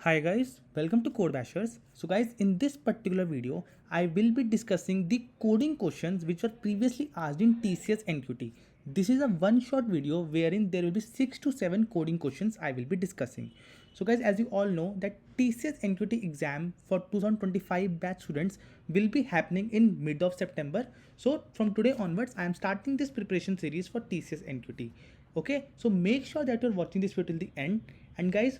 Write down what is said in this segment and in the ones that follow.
Hi guys, welcome to Code Bashers. So guys, in this particular video, I will be discussing the coding questions which were previously asked in TCS NQT. This is a one-shot video wherein there will be 6 to 7 coding questions I will be discussing. So guys, as you all know that TCS NQT exam for 2025 batch students will be happening in mid of September. So from today onwards, I am starting this preparation series for TCS NQT. Okay, so make sure that you're watching this video till the end. And guys,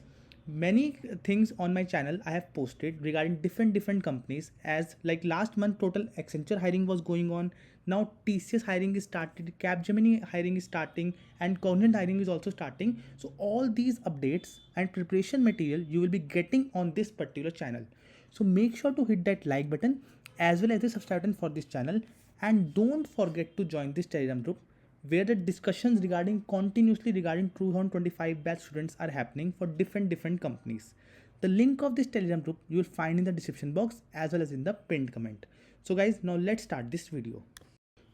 many things on my channel I have posted regarding different companies, as like last month total Accenture hiring was going on. Now TCS hiring is started, Capgemini hiring is starting, and Cognizant hiring is also starting. So all these updates and preparation material you will be getting on this particular channel. So make sure to hit that like button as well as the subscribe button for this channel, and don't forget to join this Telegram group where the discussions continuously regarding 2025 batch students are happening for different companies. The link of this Telegram group you will find in the description box as well as in the pinned comment. So guys, now let's start this video.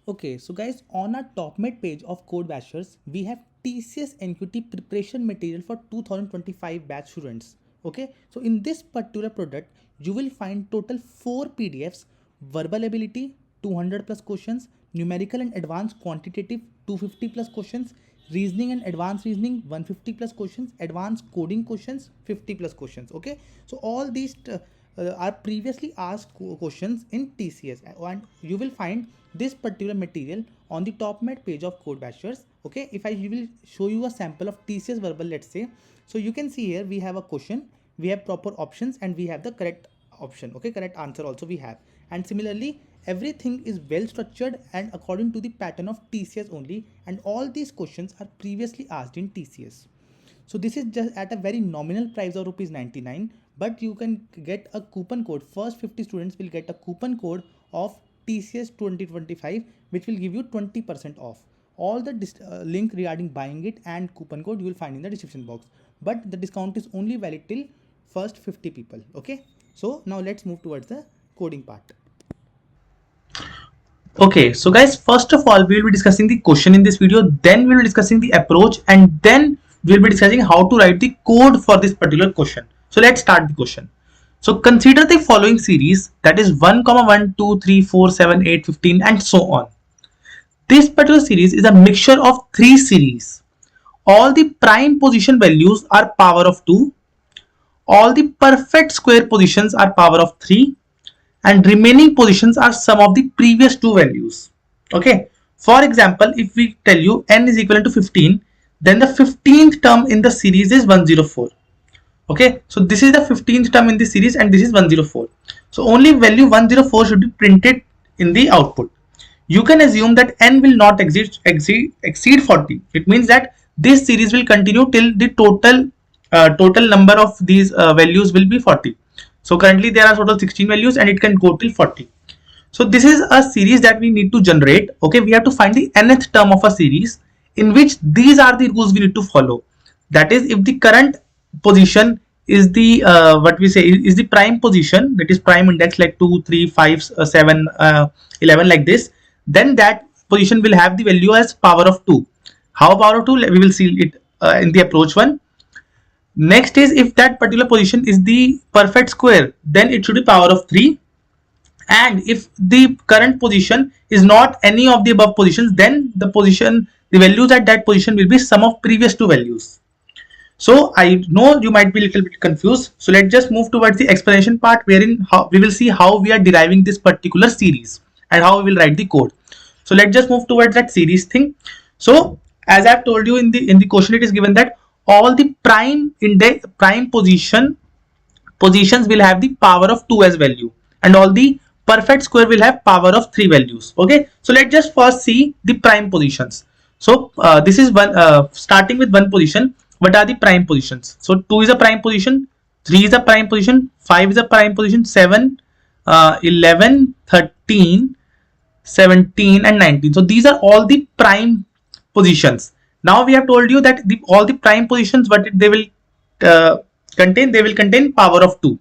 Okay, so guys, on our top mid page of Code Bashers, we have TCS NQT preparation material for 2025 batch students. Okay, so in this particular product, you will find total 4 PDFs: verbal ability, 200 plus questions; numerical and advanced quantitative, 250 plus questions; reasoning and advanced reasoning, 150 plus questions; advanced coding questions, 50 plus questions. Okay, so all these are previously asked questions in TCS, and you will find this particular material on the top mid page of Code Bashers. Okay, if I will show you a sample of TCS verbal, let's say, so you can see here we have a question, we have proper options, and we have the correct option. Okay, correct answer also we have. And similarly, everything is well structured and according to the pattern of TCS only, and all these questions are previously asked in TCS. So this is just at a very nominal price of rupees 99, but you can get a coupon code. First 50 students will get a coupon code of TCS 2025 which will give you 20% off. All the link regarding buying it and coupon code you will find in the description box, but the discount is only valid till first 50 people. Okay, so now let's move towards the coding part. Okay, so guys, first of all, we will be discussing the question in this video, then we will be discussing the approach, and then we will be discussing how to write the code for this particular question. So let's start the question. So consider the following series, that is 1, 1, 2, 3, 4, 7, 8, 15, and so on. This particular series is a mixture of 3 series. All the prime position values are power of 2. All the perfect square positions are power of 3. And remaining positions are sum of the previous 2 values. Okay. For example, if we tell you n is equivalent to 15, then the 15th term in the series is 104. Okay. So this is the 15th term in the series and this is 104. So only value 104 should be printed in the output. You can assume that n will not exceed 40. It means that this series will continue till the total number of these values will be 40. So currently there are total 16 values and it can go till 40. So this is a series that we need to generate. Okay, we have to find the nth term of a series in which these are the rules we need to follow. That is, if the current position is the what we say is the prime position, that is prime index like 2, 3, 5, 7, 11 like this, then that position will have the value as power of 2. How power of 2? We will see it in the approach one. Next is, if that particular position is the perfect square, then it should be power of 3. And if the current position is not any of the above positions, then the values at that position will be sum of previous 2 values. So I know you might be a little bit confused. So let's just move towards the explanation part, wherein we will see how we are deriving this particular series and how we will write the code. So let's just move towards that series thing. So as I have told you in the question, it is given that all the prime positions will have the power of 2 as value, and all the perfect square will have power of 3 values. Okay, so let's just first see the prime positions. So this is one starting with one position. What are the prime positions? So 2 is a prime position, 3 is a prime position, 5 is a prime position, 7, 11, 13, 17 and 19. So these are all the prime positions. Now we have told you that all the prime positions, what they will contain, they will contain power of 2.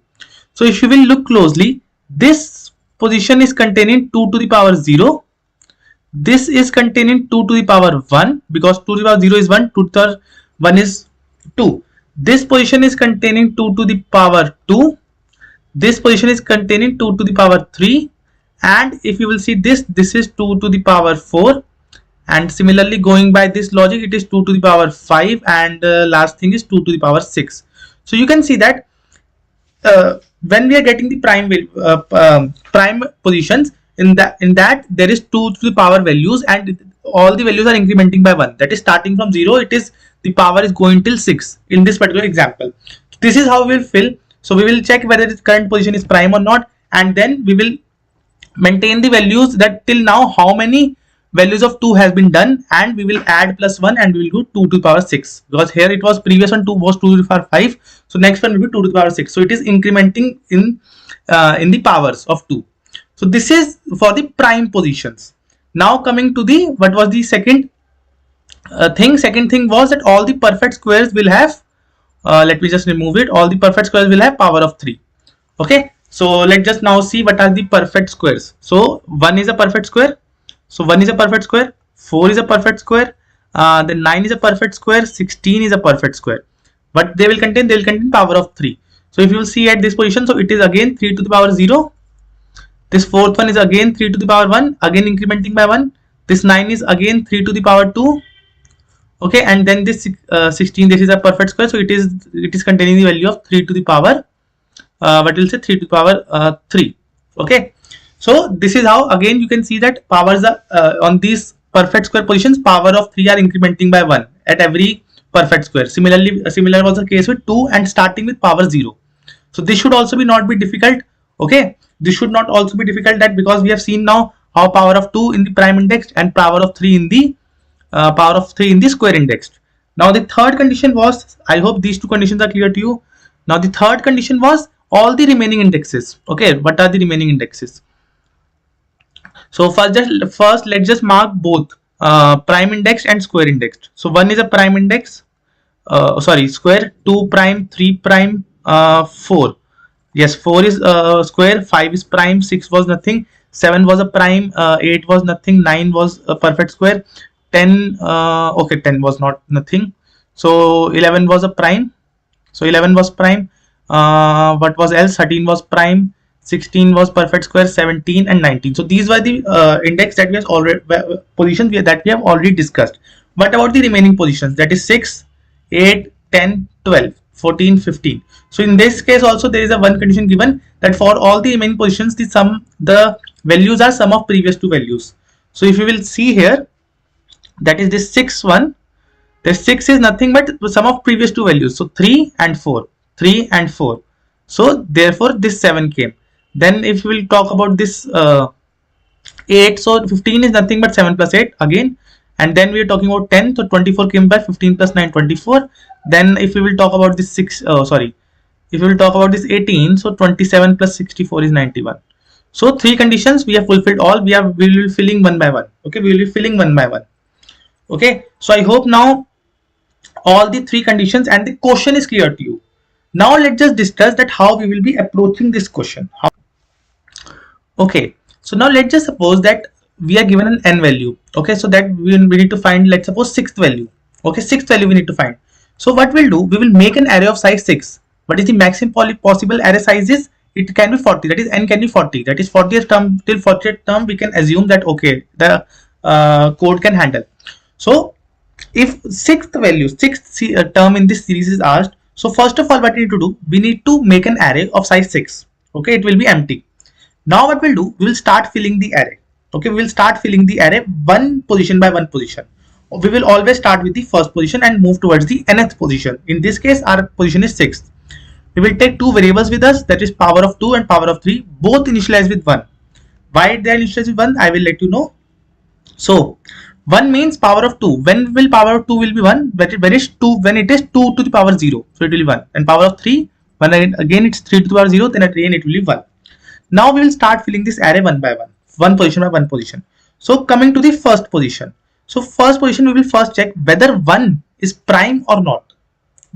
So if you will look closely, this position is containing 2 to the power 0. This is containing 2 to the power 1, because 2 to the power 0 is 1, 2 to the power 1 is 2. this position is containing 2 to the power 2, this position is containing 2 to the power 3, and if you will see this is 2 to the power 4, and similarly going by this logic it is 2 to the power 5, and last thing is 2 to the power 6. So you can see that when we are getting the prime positions, in that there is 2 to the power values, and all the values are incrementing by 1. That is starting from 0, it is the power is going till 6 in this particular example. This is how we will fill. So we will check whether the current position is prime or not, and then we will maintain the values that till now how many values of 2 has been done, and we will add plus 1 and we will do 2 to the power 6, because here it was previous one 2 was 2 to the power 5, so next one will be 2 to the power 6. So it is incrementing in the powers of 2. So this is for the prime positions. Now coming to the what was the second thing. Second thing was that all the perfect squares will have let me just remove it. All the perfect squares will have power of 3. Okay, so let's just now see what are the perfect squares. So 1 is a perfect square, so 1 is a perfect square, 4 is a perfect square, then 9 is a perfect square, 16 is a perfect square. But they will contain power of 3. So if you will see at this position, so it is again 3 to the power 0. This fourth one is again 3 to the power 1, again incrementing by 1. This 9 is again 3 to the power 2. Okay, and then this 16, this is a perfect square, so it is containing the value of 3 to the power what will say 3 to the power 3. Okay, so this is how again you can see that powers are on these perfect square positions, power of 3 are incrementing by 1 at every perfect square. Similar was the case with 2 and starting with power 0. So this should also be not be difficult. Okay, this should not also be difficult, that because we have seen now how power of 2 in the prime indexed and power of 3 in the square indexed. Now the third condition was, I hope these two conditions are clear to you. Now the third condition was all the remaining indexes. Okay, what are the remaining indexes? So first let's just mark both prime indexed and square indexed. So 1 is a prime index, square, 2 prime, 3 prime, 4. Yes, 4 is square, 5 is prime, 6 was nothing, 7 was a prime, 8 was nothing, 9 was a perfect square, 10 okay, 10 was not nothing, so 11 was a prime, so 11 was prime, what was else, 13 was prime, 16 was perfect square, 17 and 19. So these were the index that we have already positions that we have already discussed. What about the remaining positions, that is 6, 8, 10, 12, 14, 15. So in this case also there is a one condition given, that for all the remaining positions the values are sum of previous two values. So if you will see here, that is this 6 one, the 6 is nothing but sum of previous two values, so 3 and 4, 3 and 4, so therefore this 7 came. Then if we will talk about this 8, so 15 is nothing but 7 plus 8 again, and then we are talking about 10, so 24 came by 15 plus 9, 24. Then if we will talk about this if we will talk about this 18, so 27 plus 64 is 91. So three conditions we have fulfilled all, we will be filling one by one. Okay, we will be filling one by one. Okay, so I hope now all the three conditions and the question is clear to you. Now let's just discuss that how we will be approaching this question. Okay, so now let's just suppose that we are given an n value. Okay, so that we need to find, let's suppose, sixth value. Okay, sixth value we need to find. So what we'll do, we will make an array of size 6. What is the maximum possible array size is, it can be 40, that is n can be 40, that is 40th term till 40th term we can assume that okay, the code can handle. So if sixth term in this series is asked, so first of all what we need to do, we need to make an array of size 6. Okay, it will be empty. Now what we'll do, we will start filling the array. Okay, we will start filling the array one position by one position. We will always start with the first position and move towards the nth position. In this case our position is 6th. We will take two variables with us, that is power of 2 and power of 3, both initialized with 1. Why they are initialized with 1, I will let you know. So 1 means power of 2. When will power of 2 will be 1? When it is 2 to the power 0, so it will be 1. And power of 3, when again it's 3 to the power 0, then again it will be 1. Now we will start filling this array one by one, one position by one position. So coming to the first position. So first position we will first check whether 1 is prime or not.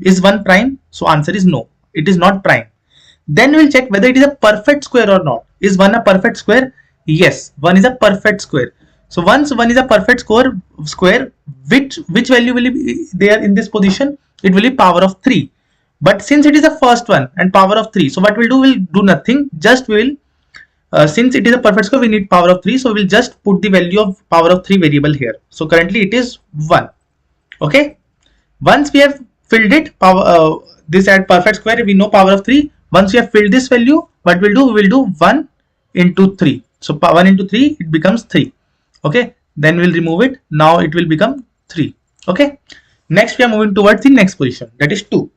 Is 1 prime? So answer is no, it is not prime. Then we will check whether it is a perfect square or not. Is 1 a perfect square? Yes, 1 is a perfect square. So once 1 is a perfect square, which value will be there in this position? It will be power of 3. But since it is the first one and power of 3, so what we'll do, we'll do nothing, just we will since it is a perfect square, we need power of 3, so we'll just put the value of power of 3 variable here. So currently it is 1. Okay, once we have filled it, power this at perfect square, we know power of 3. Once we have filled this value, what we'll do, we will do 1 into 3. So 1 into 3, it becomes 3. Okay, then we'll remove it. Now it will become 3. Okay, next we are moving towards the next position, that is 2.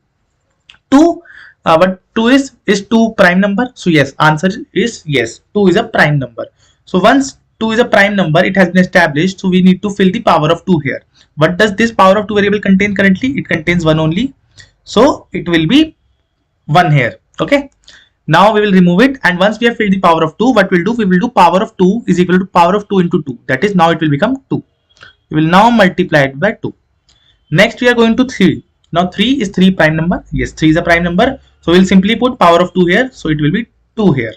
2, but 2 is 2 prime number? So yes, answer is yes, 2 is a prime number. So once 2 is a prime number, it has been established, so we need to fill the power of 2 here. What does this power of 2 variable contain currently? It contains 1 only, so it will be 1 here. Okay, now we will remove it, and once we have filled the power of 2, what we'll do, we will do power of 2 is equal to power of 2 into 2, that is, now it will become 2. We will now multiply it by 2. Next we are going to 3. Now 3 is 3 prime number. Yes, 3 is a prime number. So we'll simply put power of 2 here. So it will be 2 here.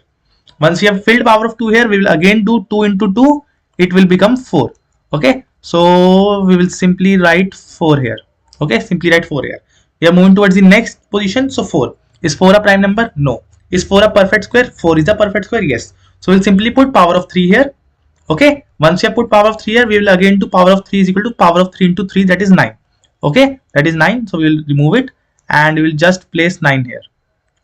Once we have filled power of 2 here, we will again do 2 into 2. It will become 4. Okay. So we will simply write 4 here. Okay. Simply write 4 here. We are moving towards the next position. So 4. Is 4 a prime number? No. Is 4 a perfect square? 4 is a perfect square. Yes. So we'll simply put power of 3 here. Okay. Once you have put power of 3 here, we will again do power of 3 is equal to power of 3 into 3, that is 9. Okay, that is 9. So we will remove it and we will just place 9 here.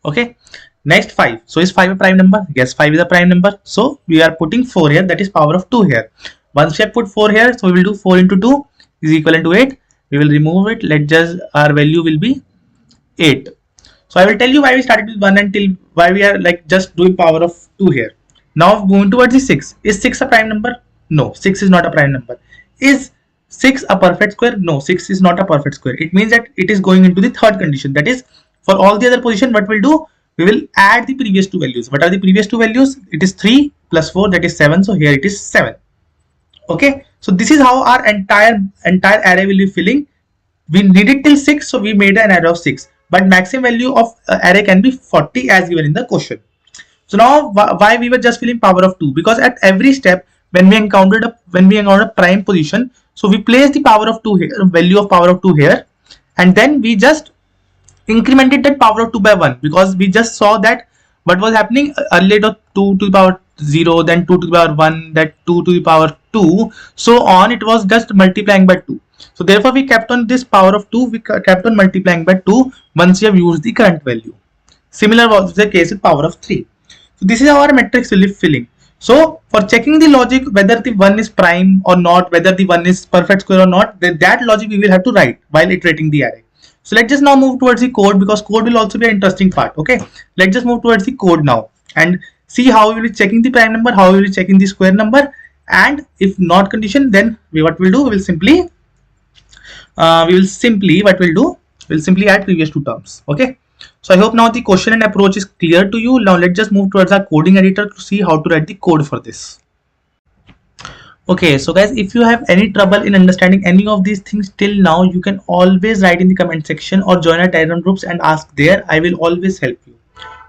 Okay, next 5. So is 5 a prime number? Yes, 5 is a prime number. So we are putting 4 here, that is power of 2 here. Once we have put 4 here, so we will do 4 into 2 is equivalent to 8. We will remove it. Let just our value will be 8. So I will tell you why we started with 1 until why we are like just doing power of 2 here. Now moving towards the 6. Is 6 a prime number? No, 6 is not a prime number. Is 6 a perfect square? No, 6 is not a perfect square. It means that it is going into the third condition. That is, for all the other position, what we'll do, we will add the previous two values. What are the previous two values? It is 3 plus 4, that is 7. So here it is 7. Okay, so this is how our entire array will be filling. We needed till 6, so we made an array of 6. But maximum value of array can be 40 as given in the question. So now why we were just filling power of 2? Because at every step, when we encountered a prime position, so we place the power of 2 here, value of power of 2 here, and then we just incremented that power of 2 by 1, because we just saw that what was happening earlier, 2 to the power 0, then 2 to the power 1, that 2 to the power 2, so on, it was just multiplying by 2. So therefore we kept on this power of 2, we kept on multiplying by 2 once we have used the current value. Similar was the case with power of 3. So this is how our matrix will be filling. So for checking the logic whether the 1 is prime or not, whether the 1 is perfect square or not, that logic we will have to write while iterating the array. So let's just now move towards the code, because code will also be an interesting part. Okay, let's just move towards the code now and see how we will be checking the prime number, how we will be checking the square number, and if not condition, then what we'll do, we'll simply simply add previous two terms. Okay, so I hope now the question and approach is clear to you. Now let's just move towards our coding editor to see how to write the code for this. Okay, so guys, if you have any trouble in understanding any of these things till now, you can always write in the comment section or join our Telegram groups and ask there. I will always help you.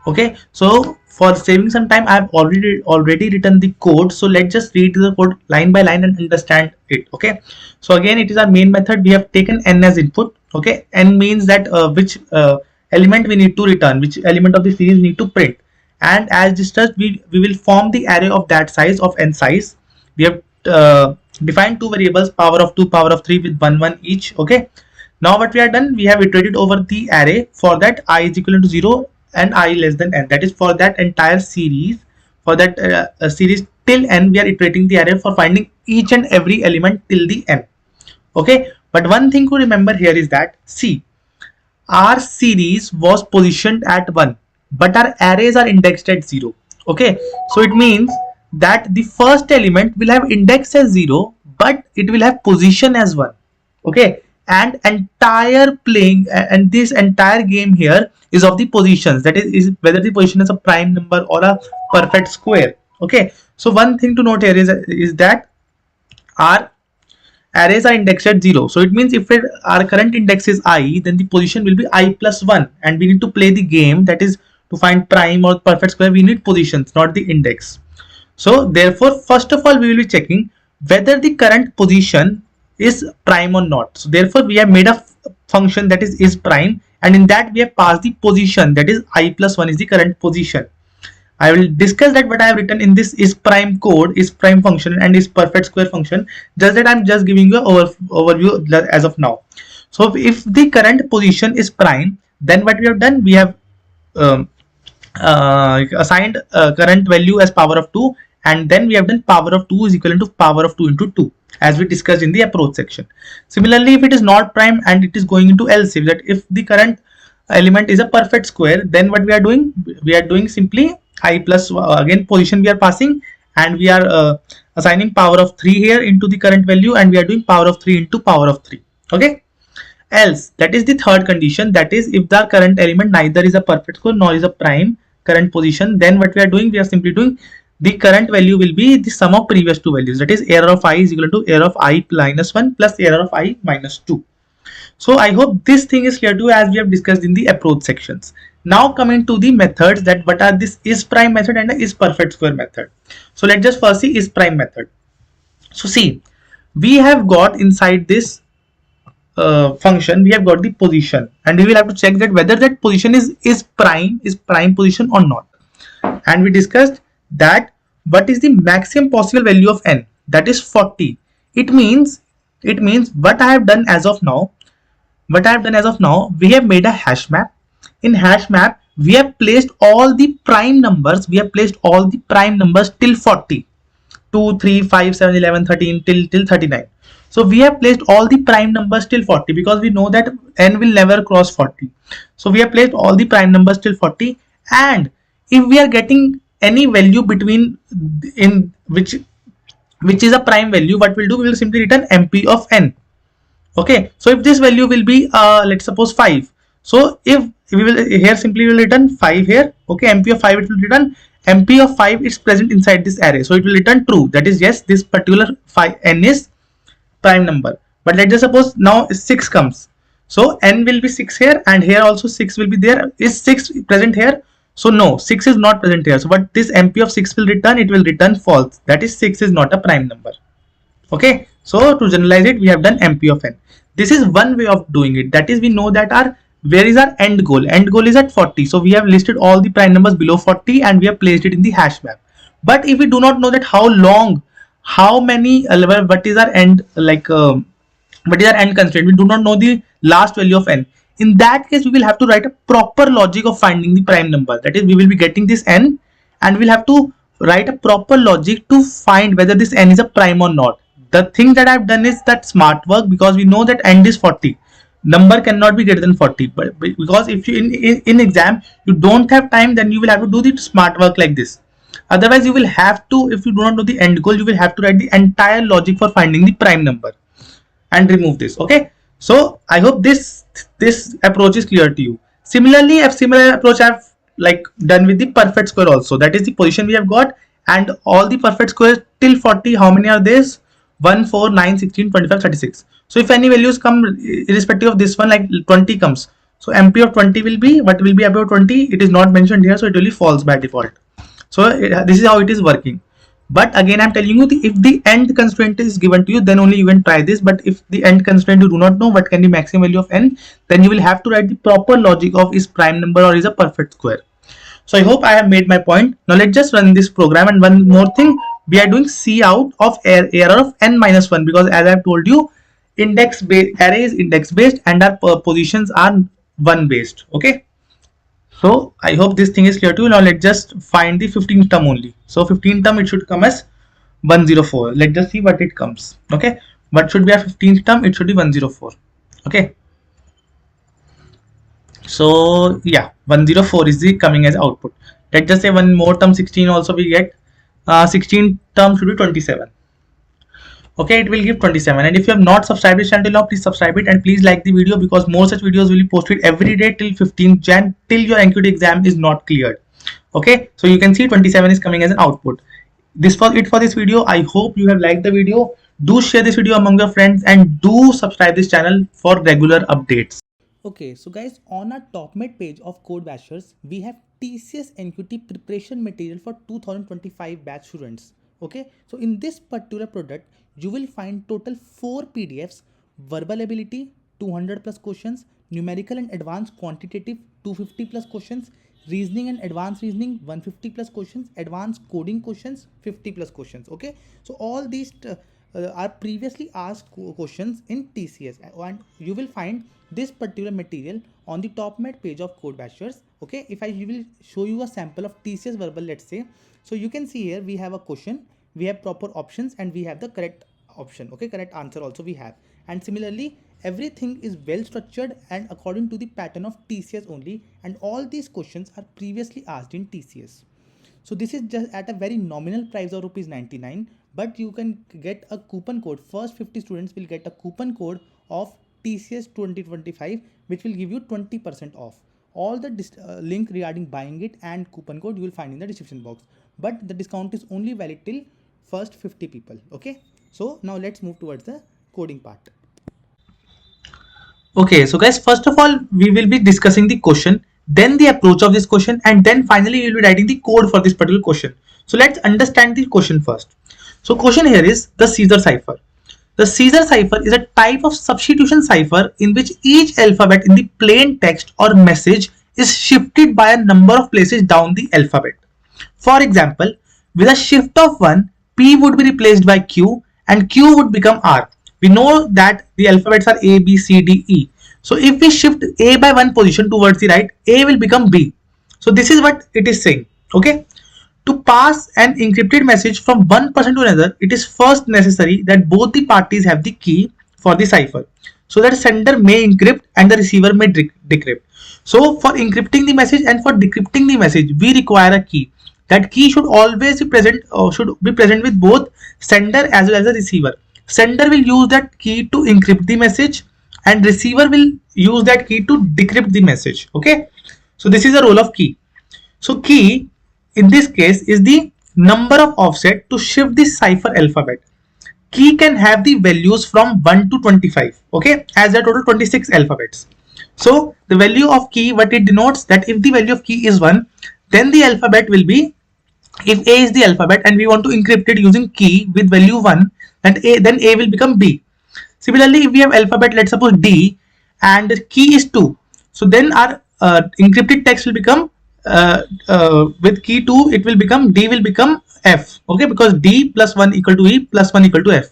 Okay, so for saving some time, I have already written the code. So let's just read the code line by line and understand it. Okay, so again, it is our main method. We have taken n as input. Okay, n means that which element we need to return, which element of the series we need to print, and as discussed, we will form the array of that size, of n size. We have defined two variables, power of 2, power of 3 with 1 1 each. Okay, now what we have done, we have iterated over the array for that I is equal to 0 and I less than n, that is for that entire series. For that series till n, we are iterating the array for finding each and every element till the n. Okay, but one thing to remember here is that, see, our series was positioned at 1, but our arrays are indexed at 0. Okay, so it means that the first element will have index as 0, but it will have position as 1. Okay, and entire playing and this entire game here is of the positions, that is whether the position is a prime number or a perfect square. Okay, so one thing to note here is that our arrays are indexed at 0. So it means if our current index is I, then the position will be I plus 1, and we need to play the game, that is to find prime or perfect square, we need positions, not the index. So therefore, first of all, we will be checking whether the current position is prime or not. So therefore, we have made a function that is prime, and in that we have passed the position, that is I+1 is the current position. I will discuss that what I have written in this is prime code, is prime function and is perfect square function. Just that I'm just giving you an overview as of now. So if the current position is prime, then what we have done, we have um, assigned current value as power of 2, and then we have done power of 2 is equivalent to power of 2 into 2, as we discussed in the approach section. Similarly, if it is not prime and it is going into else, if that if the current element is a perfect square, then what we are doing simply I plus again position we are passing, and we are assigning power of 3 here into the current value, and we are doing power of 3 into power of 3. Okay. Else, that is the third condition, that is if the current element neither is a perfect square nor is a prime current position, then what we are doing, we are simply doing the current value will be the sum of previous two values, that is error of I is equal to error of I minus 1 plus error of I minus 2. So I hope this thing is clear to you, as we have discussed in the approach sections. Now coming to the methods, that what are this is prime method and is perfect square method. So let's just first see is prime method. So see, we have got inside this function, we have got the position, and we will have to check that whether that position is prime position or not. And we discussed that what is the maximum possible value of n, that is 40. It means what I have done as of now, we have made a hash map. In hash map, we have placed all the prime numbers, till 40, 2, 3, 5, 7, 11, 13 till 39. So we have placed all the prime numbers till 40 because we know that n will never cross 40. So we have placed all the prime numbers till 40, and if we are getting any value between in which is a prime value, what we'll do, we will simply return MP of n. Okay, so if this value will be let's suppose 5, so if we will here simply will return 5 here. Okay, MP of 5 it will return, MP of 5 is present inside this array, so it will return true, that is yes, this particular 5 n is prime number. But let's just suppose now 6 comes, so n will be 6 here, and here also 6 will be there. Is 6 present here? So no, 6 is not present here. So what this MP of 6 will return, it will return false, that is 6 is not a prime number. Okay, so to generalize it, we have done MP of n. This is one way of doing it, that is we know that our where is our end goal is at 40, so we have listed all the prime numbers below 40 and we have placed it in the hash map. But if we do not know that how long, how many what is our end, like what is our end constraint, we do not know the last value of n. In that case, we will have to write a proper logic of finding the prime number, that is we will be getting this n and we'll have to write a proper logic to find whether this n is a prime or not. The thing that I've done is that smart work, because we know that end is 40, number cannot be greater than 40, but because if you in exam you don't have time, then you will have to do the smart work like this. Otherwise you will have to, if you do not know the end goal, you will have to write the entire logic for finding the prime number and remove this. Okay, so I hope this approach is clear to you. Similarly, a similar approach I've like done with the perfect square also, that is the position we have got, and all the perfect squares till 40, how many are this? 1, 4, 9, 16, 25, 36. So if any values come irrespective of this one, like 20 comes, so MP of 20 will be, what will be above 20, it is not mentioned here, so it will be false by default. So this is how it is working. But again, I'm telling you, if the end constraint is given to you, then only you can try this. But if the end constraint you do not know what can be maximum value of n, then you will have to write the proper logic of is prime number or is a perfect square. So I hope I have made my point. Now let's just run this program. And one more thing, we are doing C out of error of n minus 1, because as I have told you, index based array is index based and our positions are 1 based. Okay, so I hope this thing is clear to you. Now let's just find the 15th term only. So 15th term, it should come as 104. Let's just see what it comes. Okay, what should be our 15th term? It should be 104. Okay, so yeah, 104 is the coming as output. Let's just say one more term 16 also we get. 16 term should be 27. Okay, it will give 27. And if you have not subscribed to this channel now, please subscribe it, and please like the video, because more such videos will be posted every day till 15th Jan, till your NQT exam is not cleared. Okay, so you can see 27 is coming as an output. This was it for this video. I hope you have liked the video. Do share this video among your friends and do subscribe this channel for regular updates. Okay, so guys, on our top mid page of Code Bashers, we have TCS NQT preparation material for 2025 batch students. Okay, so in this particular product, you will find total 4 PDFs: verbal ability, 200 plus questions, numerical and advanced quantitative 250 plus questions, reasoning and advanced reasoning 150 plus questions, advanced coding questions 50 plus questions. Okay, so all these are previously asked questions in TCS, and you will find this particular material on the top mid page of Code Bashers. Okay, if I will show you a sample of TCS verbal, let's say, so you can see here we have a question, we have proper options, and we have the correct option. Okay, correct answer also we have, and similarly everything is well structured and according to the pattern of TCS only, and all these questions are previously asked in TCS. So this is just at a very nominal price of rupees 99, but you can get a coupon code. First 50 students will get a coupon code of TCS 2025, which will give you 20% off. All the link regarding buying it and coupon code you will find in the description box, but the discount is only valid till first 50 people. Okay, so now let's move towards the coding part. Okay, so guys, first of all, we will be discussing the question, then the approach of this question, and then finally we will be writing the code for this particular question. So let's understand the question first. So question here is the Caesar cipher. The Caesar cipher is a type of substitution cipher in which each alphabet in the plain text or message is shifted by a number of places down the alphabet. For example, with a shift of 1, P would be replaced by Q and Q would become R. We know that the alphabets are A, B, C, D, E. So if we shift A by one position towards the right, A will become B. So this is what it is saying. Okay. To pass an encrypted message from one person to another, it is first necessary that both the parties have the key for the cipher, so that sender may encrypt and the receiver may decrypt. So for encrypting the message and for decrypting the message, we require a key. That key should always be present, or should be present with both sender as well as the receiver. Sender will use that key to encrypt the message and receiver will use that key to decrypt the message. Okay, so this is the role of key. So key in this case is the number of offset to shift the cipher alphabet. Key can have the values from 1 to 25. Okay, as there are total 26 alphabets. So the value of key, what it denotes, that if the value of key is 1, then the alphabet will be, if A is the alphabet and we want to encrypt it using key with value 1, then A will become B. Similarly, if we have alphabet, let's suppose D, and the key is 2, so then our encrypted text will become with key 2, it will become, D will become F. Okay, because D plus 1 equal to E plus 1 equal to F.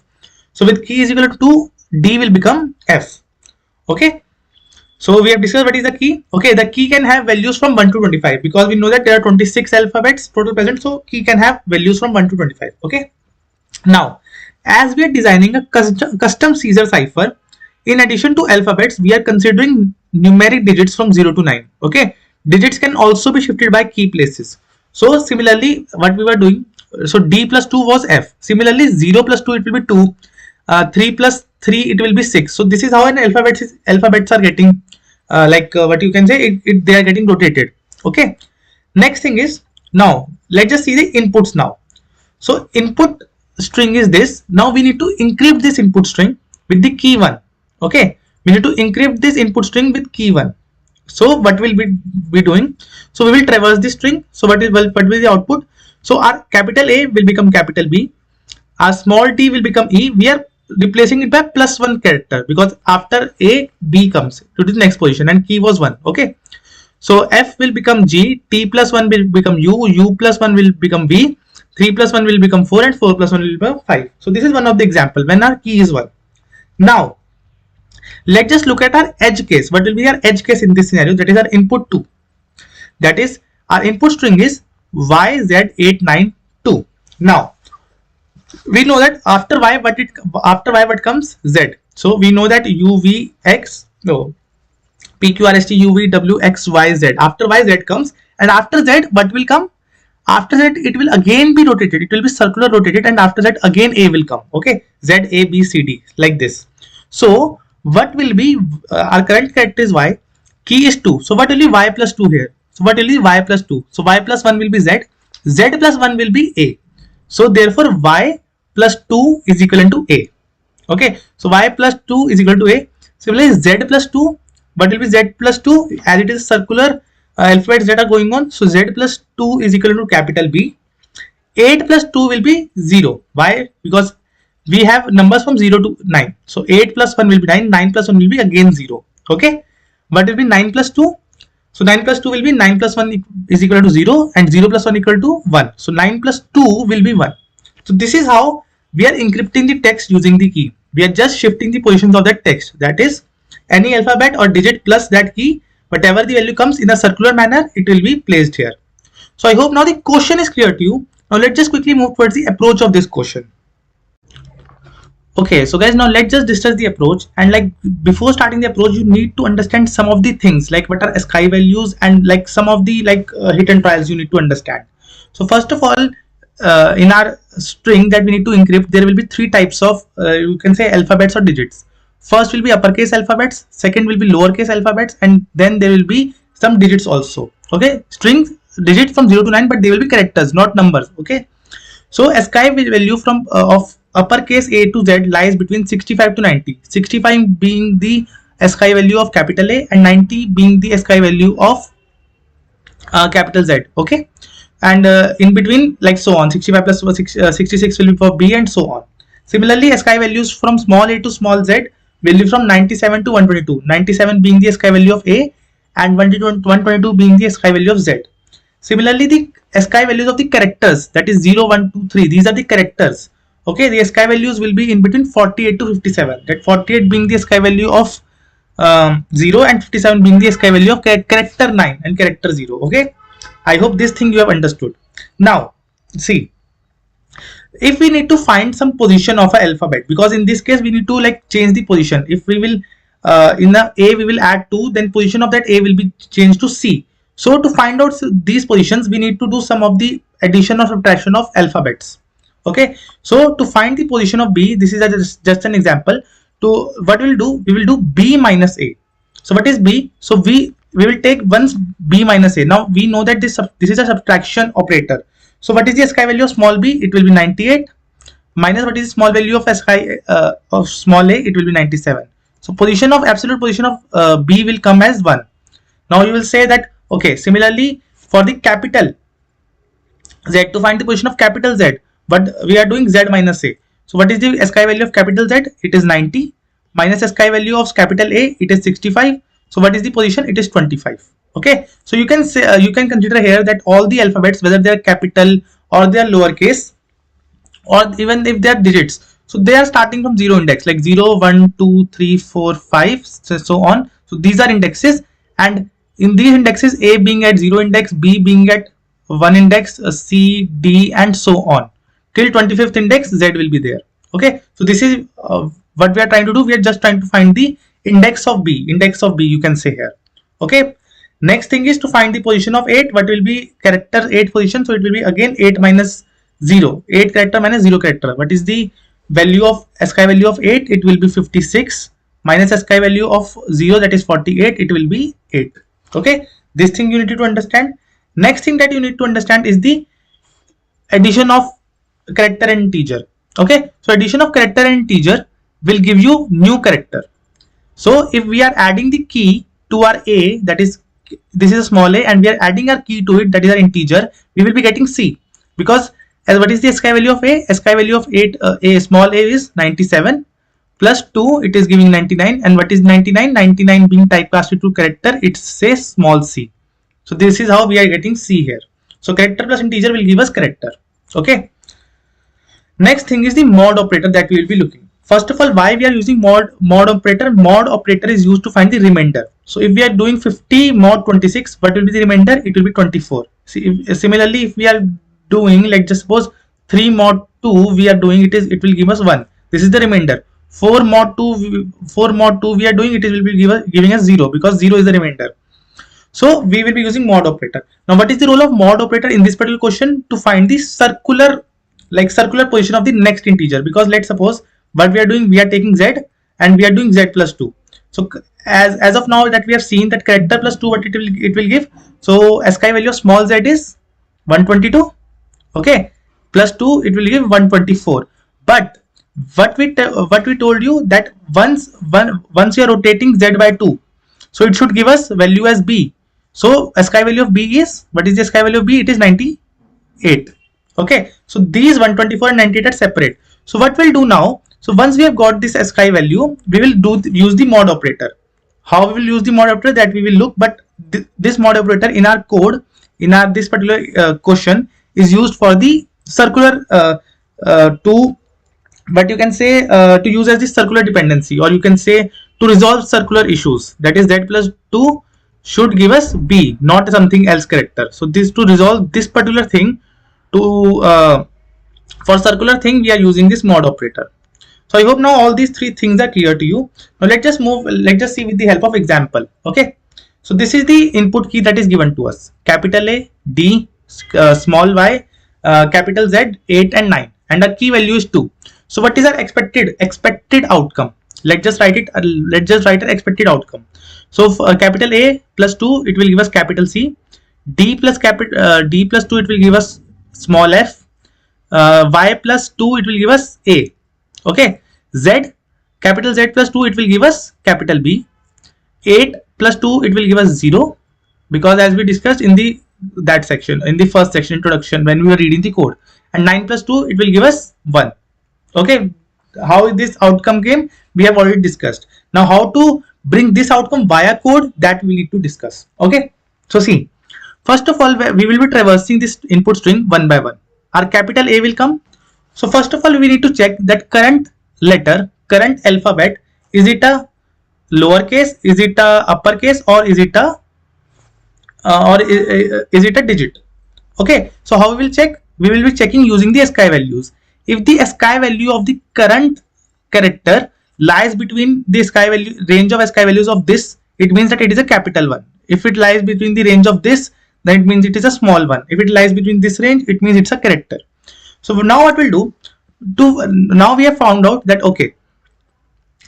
So with key is equal to 2, D will become F. Okay, so we have discussed what is the key. Okay, the key can have values from 1 to 25 because we know that there are 26 alphabets total present, so key can have values from 1 to 25. Okay, now as we are designing a custom Caesar cipher, in addition to alphabets, we are considering numeric digits from 0 to 9. Okay, digits can also be shifted by key places. So similarly, what we were doing, so D plus 2 was F. Similarly, 0 plus 2 it will be 2, 3 plus 3 it will be 6. So this is how an alphabets are getting what you can say, they are getting rotated. Okay, next thing is, now let's just see the inputs now. So input string is this. Now we need to encrypt this input string with the key 1. Okay, we need to encrypt this input string with key 1. So what will we be doing? So we will traverse this string. So what will be the output? So our capital A will become capital B, our small t will become E. We are replacing it by +1 character because after A, B comes to the next position and key was 1. Okay, so F will become G, T plus 1 will become U, U plus 1 will become V, 3 plus 1 will become 4, and 4 plus 1 will become 5. So this is one of the example when our key is 1. Now let's just look at our edge case. What will be our edge case in this scenario? That is our input 2. That is, our input string is YZ892. Now we know that after Y what comes? Z. So we know that UVX, no, PQRST UVWXYZ. After YZ comes, and after Z what will come? After that it will again be rotated. It will be circular rotated, and after that again A will come. Okay, Z A B C D like this. So what will be our current character is Y, key is 2. So what will be Y plus 2 here? So what will be Y plus 2? So Y plus 1 will be Z, Z plus 1 will be A. So therefore Y plus 2 is equivalent to A. Okay, so Y plus 2 is equal to A. Similarly, Z plus 2, what will be Z plus 2? As it is circular alphabets that are going on, so Z plus 2 is equal to capital B. 8 plus 2 will be 0. Why? Because we have numbers from 0 to 9. So 8 plus 1 will be 9, 9 plus 1 will be again 0. Okay, what will be 9 plus 2? So 9 plus 2 will be 9 plus 1 is equal to 0 and 0 plus 1 equal to 1. So 9 plus 2 will be 1. So this is how we are encrypting the text using the key. We are just shifting the positions of that text. That is, any alphabet or digit plus that key, whatever the value comes in a circular manner, it will be placed here. So I hope now the question is clear to you. Now let's just quickly move towards the approach of this question. Okay, so guys, now let's just discuss the approach. And like before starting the approach, you need to understand some of the things like what are SKY values and like some of the hidden trials you need to understand. So first of all, in our string that we need to encrypt, there will be three types of you can say alphabets or digits. First will be uppercase alphabets, second will be lowercase alphabets, and then there will be some digits also. Okay, strings digits from 0 to 9, but they will be characters, not numbers. Okay, so SKY value from of uppercase A to Z lies between 65 to 90. 65 being the SKY value of capital A and 90 being the SKY value of capital Z. Okay, and in between like so on, 65 plus 66 will be for B and so on. Similarly, SKY values from small a to small z will be from 97 to 122. 97 being the SKY value of A and 122 being the SKY value of Z. Similarly, the SKY values of the characters, that is 0, 1, 2, 3, these are the characters. Okay, the SKY values will be in between 48 to 57. That 48 being the SKY value of 0 and 57 being the SKY value of character 9 and character 0. Okay, I hope this thing you have understood. Now, see, if we need to find some position of an alphabet, because in this case we need to like change the position. If we will in the A we will add 2, then position of that A will be changed to C. So to find out these positions, we need to do some of the addition or subtraction of alphabets. Okay, so to find the position of B, this is just an example. To what we will do, we will do B minus A. So what is B? So we will take once B minus A. Now we know that this is a subtraction operator. So what is the SKY value of small b? It will be 98 minus what is the small value of SKY of small a? It will be 97. So position of absolute position of b will come as 1. Now you will say that okay, similarly for the capital Z, to find the position of capital Z, but we are doing Z minus a. So what is the SKY value of capital Z? It is 90 minus SKY value of capital A, it is 65. So what is the position? It is 25. Okay, so you can say you can consider here that all the alphabets, whether they are capital or they are lowercase or even if they are digits, so they are starting from 0 index, like 0, 1, 2, 3, 4, 5, so on. So these are indexes, and in these indexes, A being at 0 index, B being at 1 index, C, D and so on till 25th index, Z will be there. Okay, so this is what we are trying to do. We are just trying to find the index of B. Index of B you can say here. Okay, next thing is to find the position of 8. What will be character 8 position? So it will be again 8 minus 0. 8 character minus 0 character. What is the value of SKY value of 8? It will be 56 minus SKY value of 0, that is 48. It will be 8. Okay, this thing you need to understand. Next thing that you need to understand is the addition of character and integer. Okay, so addition of character and integer will give you new character. So if we are adding the key to our A, that is this is a small a, and we are adding our key to it, that is our integer, we will be getting C, because as what is the SKY value of A? SKY value of 8 a small a is 97 plus 2, it is giving 99, and what is 99? 99 being typecasted to character, it says small c. So this is how we are getting C here. So character plus integer will give us character. Okay, next thing is the mod operator that we will be looking. First of all, why we are using mod operator? Mod operator is used to find the remainder. So if we are doing 50 mod 26, what will be the remainder? It will be 24. See, similarly, if we are doing like just suppose 3 mod 2 we are doing, it will give us 1. This is the remainder. 4 mod 2 we are doing, it will be giving us 0, because 0 is the remainder. So we will be using mod operator. Now what is the role of mod operator in this particular question? To find the circular position of the next integer, because let's suppose what we are doing, we are taking z and we are doing z plus 2. So as of now that we have seen that character plus 2, what it will give. So SKY value of small z is 122. Okay, plus 2 it will give 124. But what we told you that once you are rotating z by 2, so it should give us value as b. So SKY value of b is, what is the SKY value of b? It is 98. Okay, so these 124 and 98 are separate. So what we'll do now, so once we have got this SKY value, we will use the mod operator. How we will use the mod operator, that we will look, but this mod operator in our code, in our this particular question, is used for the circular to, but you can say to use as the circular dependency, or you can say to resolve circular issues, that is z plus 2 should give us b, not something else character. So this, to resolve this particular thing, to for circular thing, we are using this mod operator. So I hope now all these three things are clear to you. Now let's just move, let's just see with the help of example. Okay, so this is the input key that is given to us: capital A, D, small y, capital Z, 8 and 9, and our key value is 2. So what is our expected outcome? Let's just write it. Let's just write an expected outcome. So for capital A plus 2, it will give us capital C. D plus 2, it will give us small f. Y plus 2, it will give us A. Okay. Z, capital Z plus 2, it will give us capital B. 8 plus 2, it will give us 0, because as we discussed in the that section, in the first section, introduction, when we were reading the code. And 9 plus 2, it will give us 1. Okay, how this outcome came, we have already discussed. Now how to bring this outcome via code, that we need to discuss. Okay, so see, first of all, we will be traversing this input string one by one. Our capital A will come. So first of all, we need to check that current letter, current alphabet, is it a lowercase, is it a uppercase, or is it a is it a digit? Okay, so how we will check? We will be checking using the ASCII values. If the ASCII value of the current character lies between the ASCII value, range of ASCII values of this, it means that it is a capital one. If it lies between the range of this, then it means it is a small one. If it lies between this range, it means it's a character. So now what we'll do, now we have found out that okay,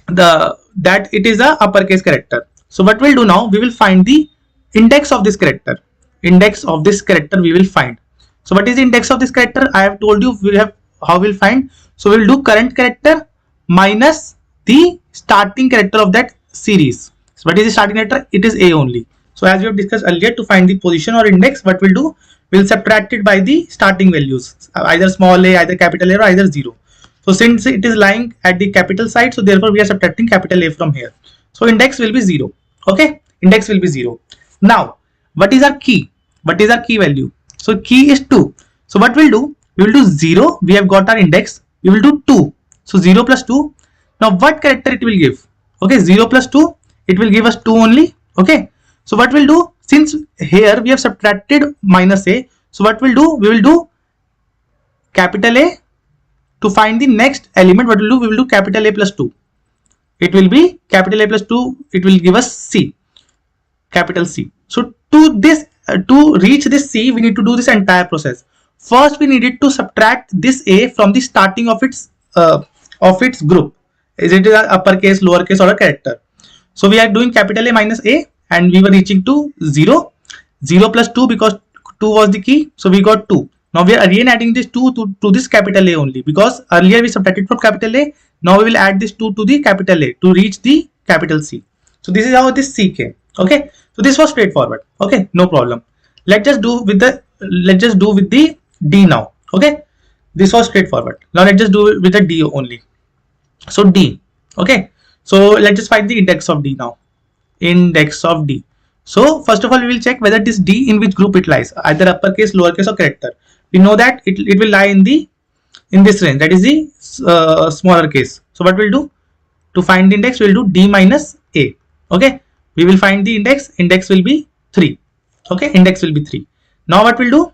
that it is a uppercase character. So what we'll do now, we will find the index of this character. Index of this character we will find. So what is the index of this character? I have told you we have how we'll find. So we'll do current character minus the starting character of that series. So what is the starting character? It is A only. So as we have discussed earlier, to find the position or index, what we'll do, we'll subtract it by the starting values, either small a, either capital A, or either 0. So since it is lying at the capital side, so therefore we are subtracting capital A from here. So index will be 0. Okay, index will be 0. Now what is our key? What is our key value? So key is 2. So what we'll do, we will do 0. We have got our index. We will do 2. So 0 plus 2. Now what character it will give? Okay, 0 plus 2, it will give us 2 only. Okay, so what we'll do, since here we have subtracted minus a, so what we'll do, we will do capital A. To find the next element, what we'll do, we will do capital A plus 2. It will be capital A plus 2, it will give us C, capital C. So to this, to reach this C, we need to do this entire process. First, we needed to subtract this A from the starting of its group. Is it an uppercase, lowercase, or a character? So we are doing capital A minus A, and we were reaching to 0. 0 plus 2, because 2 was the key, so we got 2. Now we are again adding this 2 to this capital A only, because earlier we subtracted from capital A. Now we will add this 2 to the capital A to reach the capital C. So this is how this C came. Okay, so this was straightforward. Okay, no problem. Let's just do with the D now. Okay, this was straightforward. Now let's just do it with the D only. So D. Okay, so let's just find the index of D now. Index of D. So first of all, we will check whether this D in which group it lies, either uppercase, lowercase, or character. We know that it will lie in this range, that is the smaller case. So what we'll do, to find the index, we'll do D minus A. Okay, we will find the index. Index will be 3. Okay, index will be 3. Now what we'll do,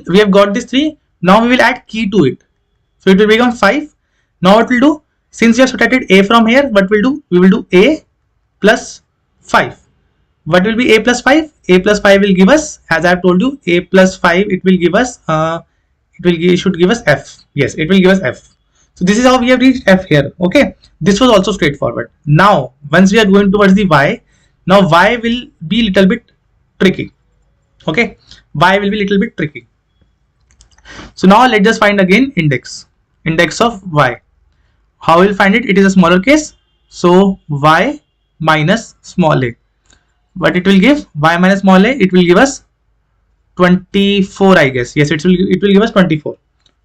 we have got this 3. Now we will add key to it, so it will become 5. Now what we'll do, since we have subtracted A from here, what we'll do, we will do A plus 5. What will be A plus 5? A plus 5 will give us, as I have told you, A plus 5, it will give us it should give us F. Yes, it will give us F. So this is how we have reached F here. Okay, this was also straightforward. Now once we are going towards the Y, now Y will be little bit tricky. Okay, Y will be little bit tricky. So now let's just find again index of Y. How we'll find it? It is a smaller case, so Y minus small a. What it will give? Y minus small a, it will give us 24, I guess. Yes, it will give us 24.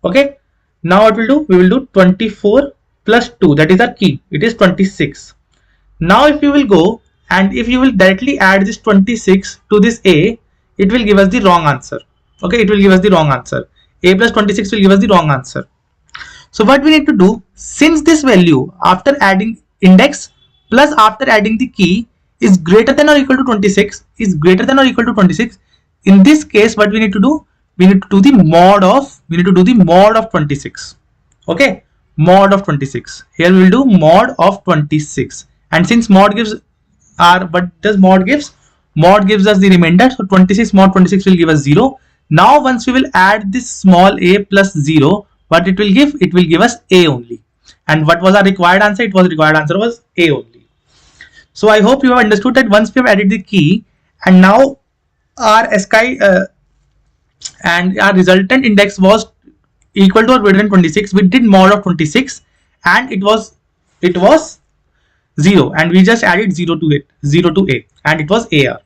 Okay, now what we'll do, we will do 24 plus 2, that is our key, it is 26. Now if you will go and if you will directly add this 26 to this A, it will give us the wrong answer. Okay, it will give us the wrong answer. A plus 26 will give us the wrong answer. So what we need to do, since this value after adding index plus after adding the key is greater than or equal to 26, is greater than or equal to 26, in this case what we need to do, we need to do the mod of 26. Okay, mod of 26. Here we will do mod of 26, and since mod gives our, what does mod gives? Mod gives us the remainder, so 26 mod 26 will give us 0. Now once we will add this small a plus 0, what it will give? It will give us a only. And what was our required answer? It was required answer was a only. So I hope you have understood that once we have added the key and now our SKI and our resultant index was equal to or greater than 26, we did mod of 26 and it was 0, and we just added 0 to it, 0 to a, and it was AR.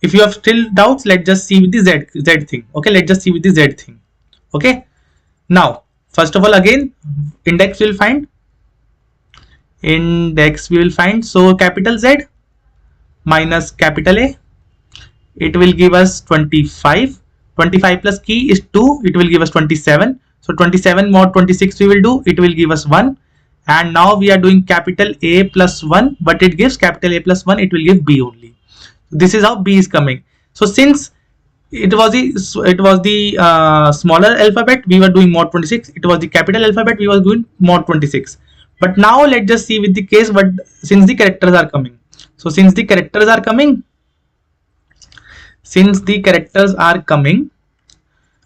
If you have still doubts, let's just see with the z thing. Okay, let's just see with the z thing. Okay, now first of all, again index we will find, so capital Z minus capital A, it will give us 25. 25 plus key is 2, it will give us 27. So 27 mod 26 we will do, it will give us 1. And now we are doing capital A plus 1, but it gives capital A plus 1, it will give B only. This is how B is coming. So since it was the smaller alphabet, we were doing mod 26. It was the capital alphabet, we were doing mod 26. But now let's just see with the case, but since the characters are coming. So since the characters are coming,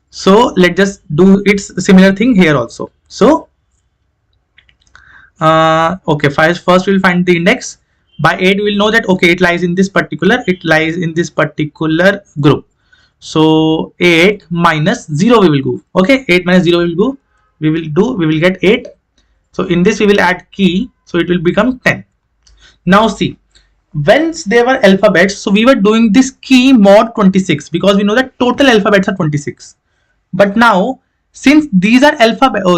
so let's just do its similar thing here also. So okay, first we'll find the index. By 8 we'll know that okay, it lies in this particular group. So 8 minus 0 we will go. Okay, 8 minus 0 we will go. We will get 8. So in this we will add key, so it will become 10. Now see, once there were alphabets, so we were doing this key mod 26 because we know that total alphabets are 26. But now since these are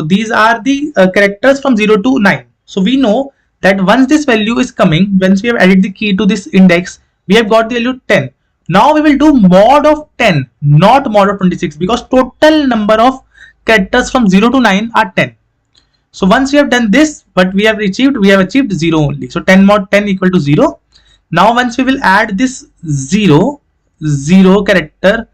these are the characters from 0 to 9, so we know that once this value is coming, once we have added the key to this index, we have got the value 10. Now we will do mod of 10, not mod of 26, because total number of characters from 0 to 9 are 10. So once we have done this, what we have achieved? We have achieved 0 only. So 10 mod 10 equal to 0. Now once we will add this 0 character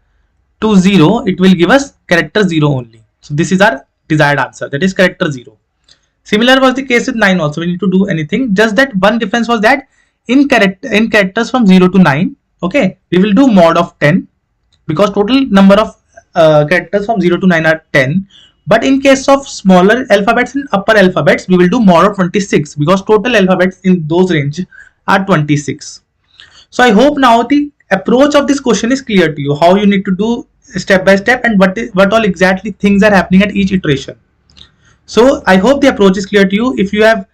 to 0, it will give us character 0 only. So this is our desired answer, that is character 0. Similar was the case with 9 also. We need to do anything, just that one difference was that in characters from 0 to 9, okay, we will do mod of 10 because total number of characters from 0 to 9 are 10. But in case of smaller alphabets and upper alphabets, we will do mod of 26 because total alphabets in those range are 26. So I hope now the approach of this question is clear to you, how you need to do step by step and what all exactly things are happening at each iteration. So I hope the approach is clear to you. If you have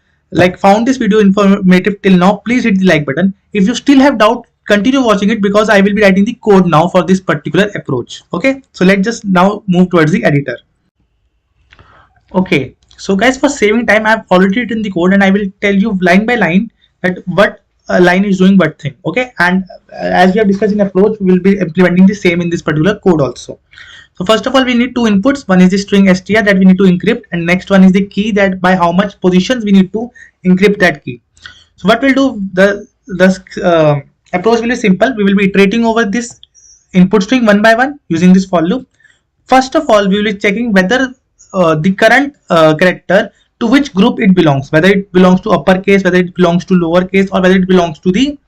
found this video informative till now, please hit the like button. If you still have doubt, continue watching it because I will be writing the code now for this particular approach. Okay, so let's just now move towards the editor. Okay, so guys, for saving time, I have already written the code and I will tell you line by line that what line is doing what thing. Okay, and as we have discussed in approach, we will be implementing the same in this particular code also. So first of all, we need two inputs. One is the string str that we need to encrypt, and next one is the key, that by how much positions we need to encrypt that key. So what we'll do, the approach will be simple. We will be iterating over this input string one by one using this for loop. First of all, we will be checking whether the current character, to which group it belongs, whether it belongs to uppercase, whether it belongs to lowercase, or whether it belongs to the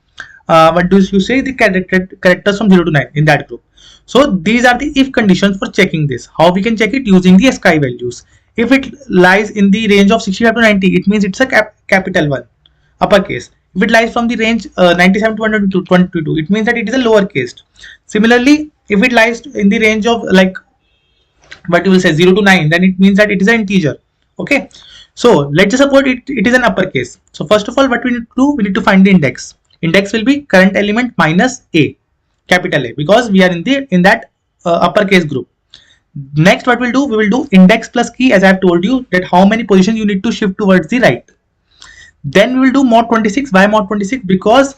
what do you say, the characters from 0 to 9 in that group. So these are the if conditions for checking this. How we can check it? Using the SKI values. If it lies in the range of 65 to 90, it means it's a capital one, uppercase. If it lies from the range 97 to 122, it means that it is a lowercase. Similarly, if it lies in the range of what you will say 0 to 9, then it means that it is an integer. Okay, so let's just suppose it is an uppercase. So first of all, what we need to do, we need to find the index. Index will be current element minus a, capital A, because we are in that uppercase group. Next, what we'll do, we will do index plus key, as I have told you that how many positions you need to shift towards the right. Then we will do mod 26. Why mod 26? Because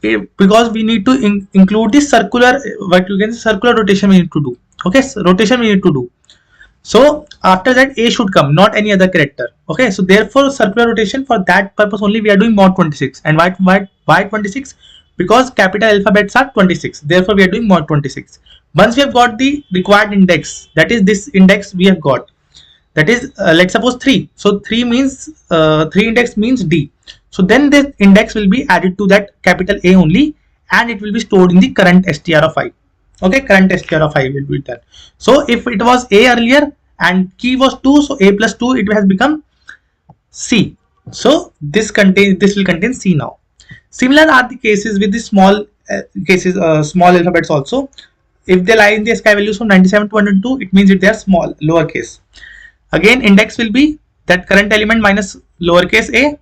we need to include this circular, what you can say, circular rotation we need to do. Okay, so rotation we need to do. So after that A should come, not any other character. Okay, so therefore circular rotation, for that purpose only we are doing mod 26. And why 26? Because capital alphabets are 26. Therefore we are doing mod 26. Once we have got the required index, that is this index we have got, that is let's suppose 3. So 3 means 3 index means D. So then this index will be added to that capital A only, and it will be stored in the current str of I. Okay, current str of I will be done. So if it was A earlier and key was 2, so A plus 2 it has become C. So this will contain C now. Similar are the cases with the small small alphabets also. If they lie in the SKY values from 97 to 102, it means that they are small, lowercase. Again, index will be that current element minus lowercase a.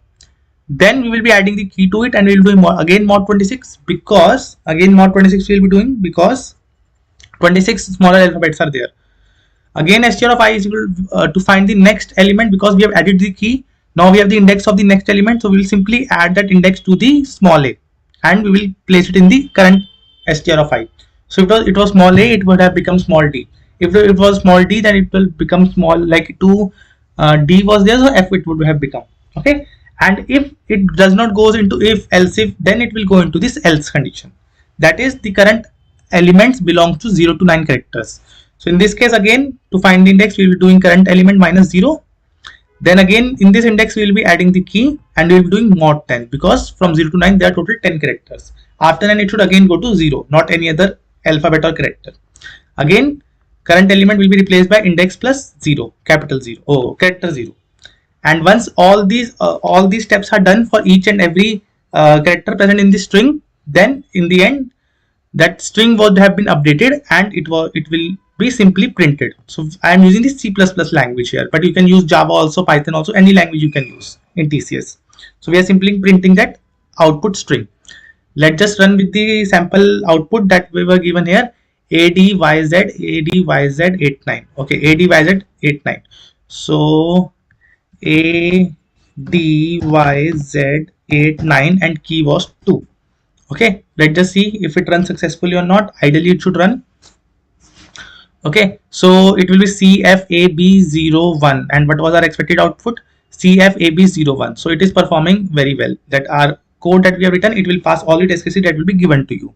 Then we will be adding the key to it, and we will do again mod 26, because again mod 26 we will be doing because 26 smaller alphabets are there. Again, str of I is equal to find the next element, because we have added the key. Now we have the index of the next element, so we will simply add that index to the small a, and we will place it in the current str of I. So if it was small a, it would have become small d. If it was small d, then it will become small, like 2 d was there, so f it would have become. Okay, and if it does not goes into if else if, then it will go into this else condition. That is, the current elements belongs to 0 to 9 characters. So in this case, again, to find the index, we will be doing current element minus 0. Then again, in this index, we will be adding the key, and we will be doing mod 10, because from 0 to 9 there are total 10 characters. After 9 it should again go to 0, not any other alphabet or character. Again, current element will be replaced by index plus 0, capital 0, character 0. And once all these steps are done for each and every character present in the string, then in the end that string would have been updated, and it will be simply printed. So I am using the C++ language here, but you can use Java also, Python also, any language you can use in TCS. So we are simply printing that output string. Let's just run with the sample output that we were given here. ADYZ 89. Okay, ADYZ 89. So ADYZ 89 and key was 2. Okay, let's just see if it runs successfully or not. Ideally it should run. Okay, so it will be CFAB01, and what was our expected output? CFAB01. So it is performing very well. That our code that we have written, it will pass all the test cases that will be given to you.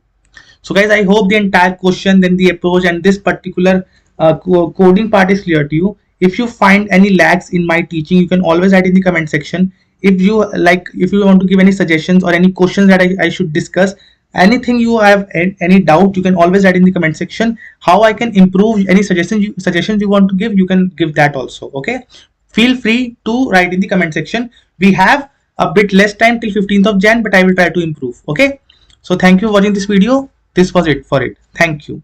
So guys, I hope the entire question, then the approach, and this particular coding part is clear to you. If you find any lags in my teaching, you can always write in the comment section. If you want to give any suggestions or any questions that I should discuss, anything you have, any doubt, you can always write in the comment section. How I can improve, any suggestions you want to give, you can give that also. Okay, feel free to write in the comment section. We have a bit less time till 15th of Jan, but I will try to improve. Okay, so thank you for watching this video. This was it for it. Thank you.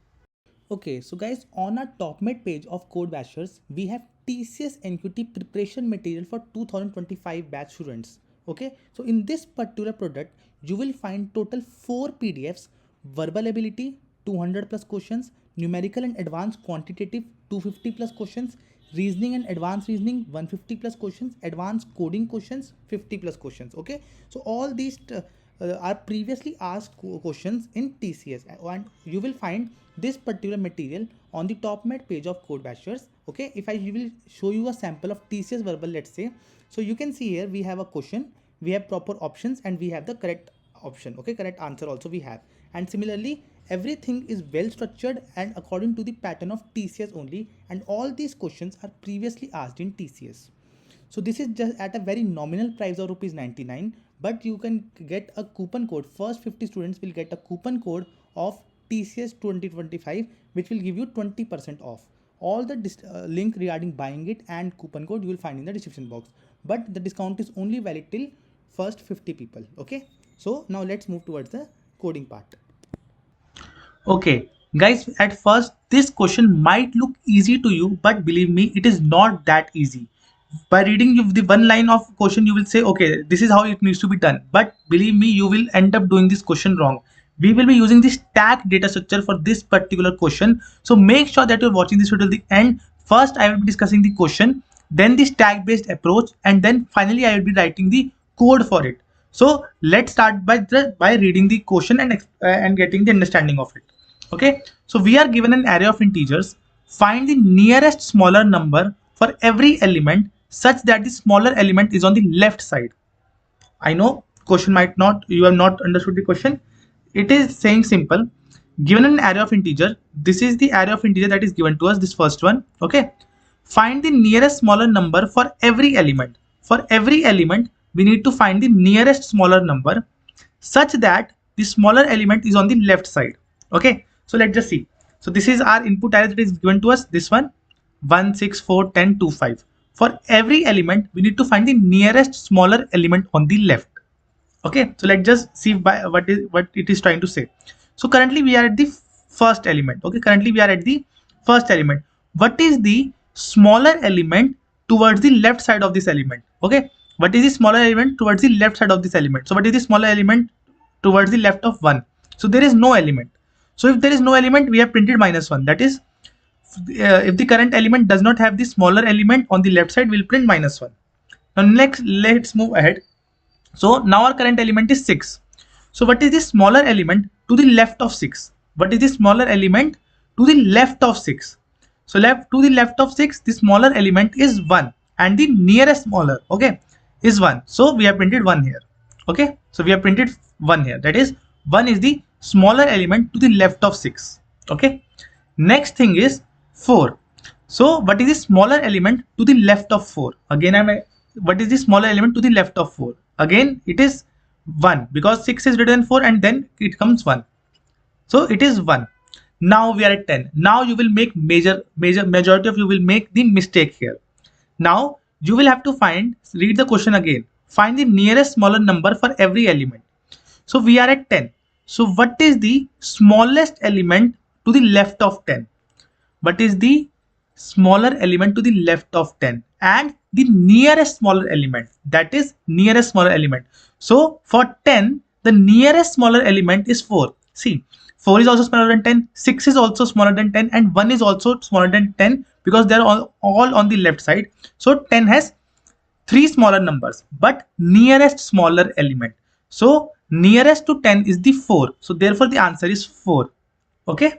Okay, so guys, on our top mid page of Code Bashers, we have TCS NQT preparation material for 2025 batch students. Okay, so in this particular product, you will find total 4 PDFs: verbal ability 200 plus questions, numerical and advanced quantitative 250 plus questions, reasoning and advanced reasoning 150 plus questions, advanced coding questions 50 plus questions. Okay, so all these are previously asked questions in TCS, and you will find this particular material on the top mid page of Code Bashers. Okay, if I will show you a sample of TCS verbal, let's say, so you can see here we have a question, we have proper options, and we have the correct option. Okay, correct answer also we have, and similarly everything is well structured and according to the pattern of TCS only, and all these questions are previously asked in TCS. So this is just at a very nominal price of rupees 99, but you can get a coupon code. First 50 students will get a coupon code of TCS 2025, which will give you 20% off. All the link regarding buying it and coupon code you will find in the description box, but the discount is only valid till first 50 people. Okay, so now let's move towards the coding part. Okay, guys, at first this question might look easy to you, but believe me, it is not that easy. By reading the one line of question, you will say, okay, this is how it needs to be done. But believe me, you will end up doing this question wrong. We will be using the stack data structure for this particular question. So make sure that you're watching this video till the end. First, I will be discussing the question, then the stack based approach, and then finally I will be writing the code for it. So let's start by reading the question and getting the understanding of it. Okay, so we are given an array of integers. Find the nearest smaller number for every element such that the smaller element is on the left side. I know question might not, you have not understood the question. It is saying simple. Given an array of integer, this is the array of integer that is given to us, this first one. Okay. Find the nearest smaller number for every element. For every element, we need to find the nearest smaller number such that the smaller element is on the left side. Okay. So let's just see. So this is our input array that is given to us, this one, 1, 6, 4, 10, 2, 5. For every element, we need to find the nearest smaller element on the left. Okay, so let's just see what it is trying to say. So currently we are at the first element. Okay, currently we are at the first element. What is the smaller element towards the left side of this element? Okay, what is the smaller element towards the left side of this element? So what is the smaller element towards the left of 1? So there is no element. So if there is no element, we have printed -1. That is, if the current element does not have the smaller element on the left side, we'll print -1. Now next, let's move ahead. So now our current element is 6. So what is the smaller element to the left of 6? What is the smaller element to the left of 6? So to the left of 6, the smaller element is 1 and the nearest smaller, okay, is 1. So we have printed 1 here. Okay, so we have printed 1 here. That is, 1 is the smaller element to the left of 6. Okay, next thing is 4. So what is the smaller element to the left of 4? Again, what is the smaller element to the left of 4? Again, it is 1 because 6 is greater than 4 and then it comes 1. So it is 1. Now we are at 10. Now you will make majority of you will make the mistake here. Now you will have to read the question again. Find the nearest smaller number for every element. So we are at 10. So what is the smallest element to the left of 10? What is the smaller element to the left of 10 and the nearest smaller element, that is nearest smaller element. So for 10, the nearest smaller element is 4. See, 4 is also smaller than 10, 6 is also smaller than 10 and 1 is also smaller than 10 because they are all on the left side. So 10 has 3 smaller numbers but nearest smaller element. So nearest to 10 is the 4. So therefore the answer is 4. Okay.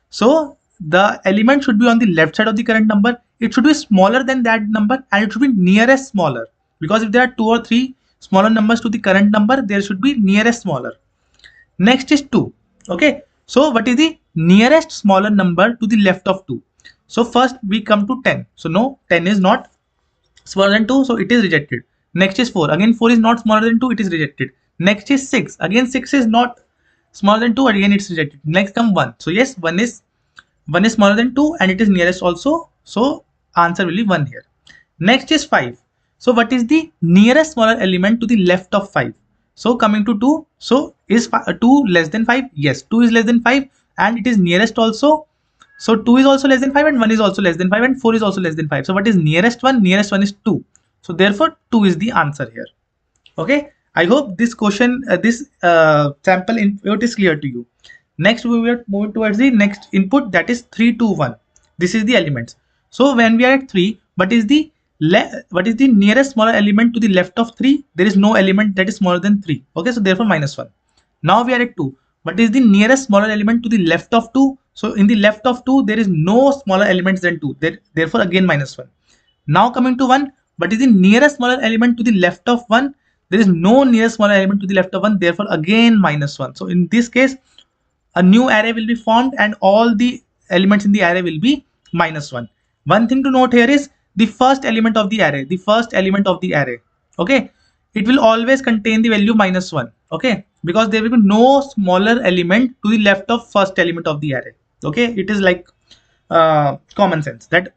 So the element should be on the left side of the current number. It should be smaller than that number and it should be nearest smaller, because if there are 2 or 3 smaller numbers to the current number, there should be nearest smaller. Next is 2. Okay, so what is the nearest smaller number to the left of 2? So first we come to 10. So no, 10 is not smaller than 2, so it is rejected. Next is 4. Again 4 is not smaller than 2, it is rejected. Next is 6. Again 6 is not smaller than 2, again it's rejected. Next come 1. So yes, 1 is smaller than 2 and it is nearest also. So answer will be 1 here. Next is 5. So what is the nearest smaller element to the left of 5? So coming to 2. So is 2 less than 5? Yes, 2 is less than 5 and it is nearest also. So 2 is also less than 5 and 1 is also less than 5 and 4 is also less than 5. So what is nearest one? Nearest one is 2. So therefore 2 is the answer here. Okay. I hope this question, sample input is clear to you. Next we will move towards the next input, that is 3, 2, 1. This is the elements. So when we are at 3, what is the nearest smaller element to the left of 3? There is no element that is smaller than 3. Okay, so therefore -1. Now we are at 2. What is the nearest smaller element to the left of 2? So in the left of 2, there is no smaller elements than 2. Therefore again -1. Now coming to 1, what is the nearest smaller element to the left of 1? There is no nearest smaller element to the left of 1. Therefore again -1. So in this case, a new array will be formed and all the elements in the array will be -1. One thing to note here is the first element of the array, okay, it will always contain the value -1, okay, because there will be no smaller element to the left of first element of the array. Okay, it is like common sense that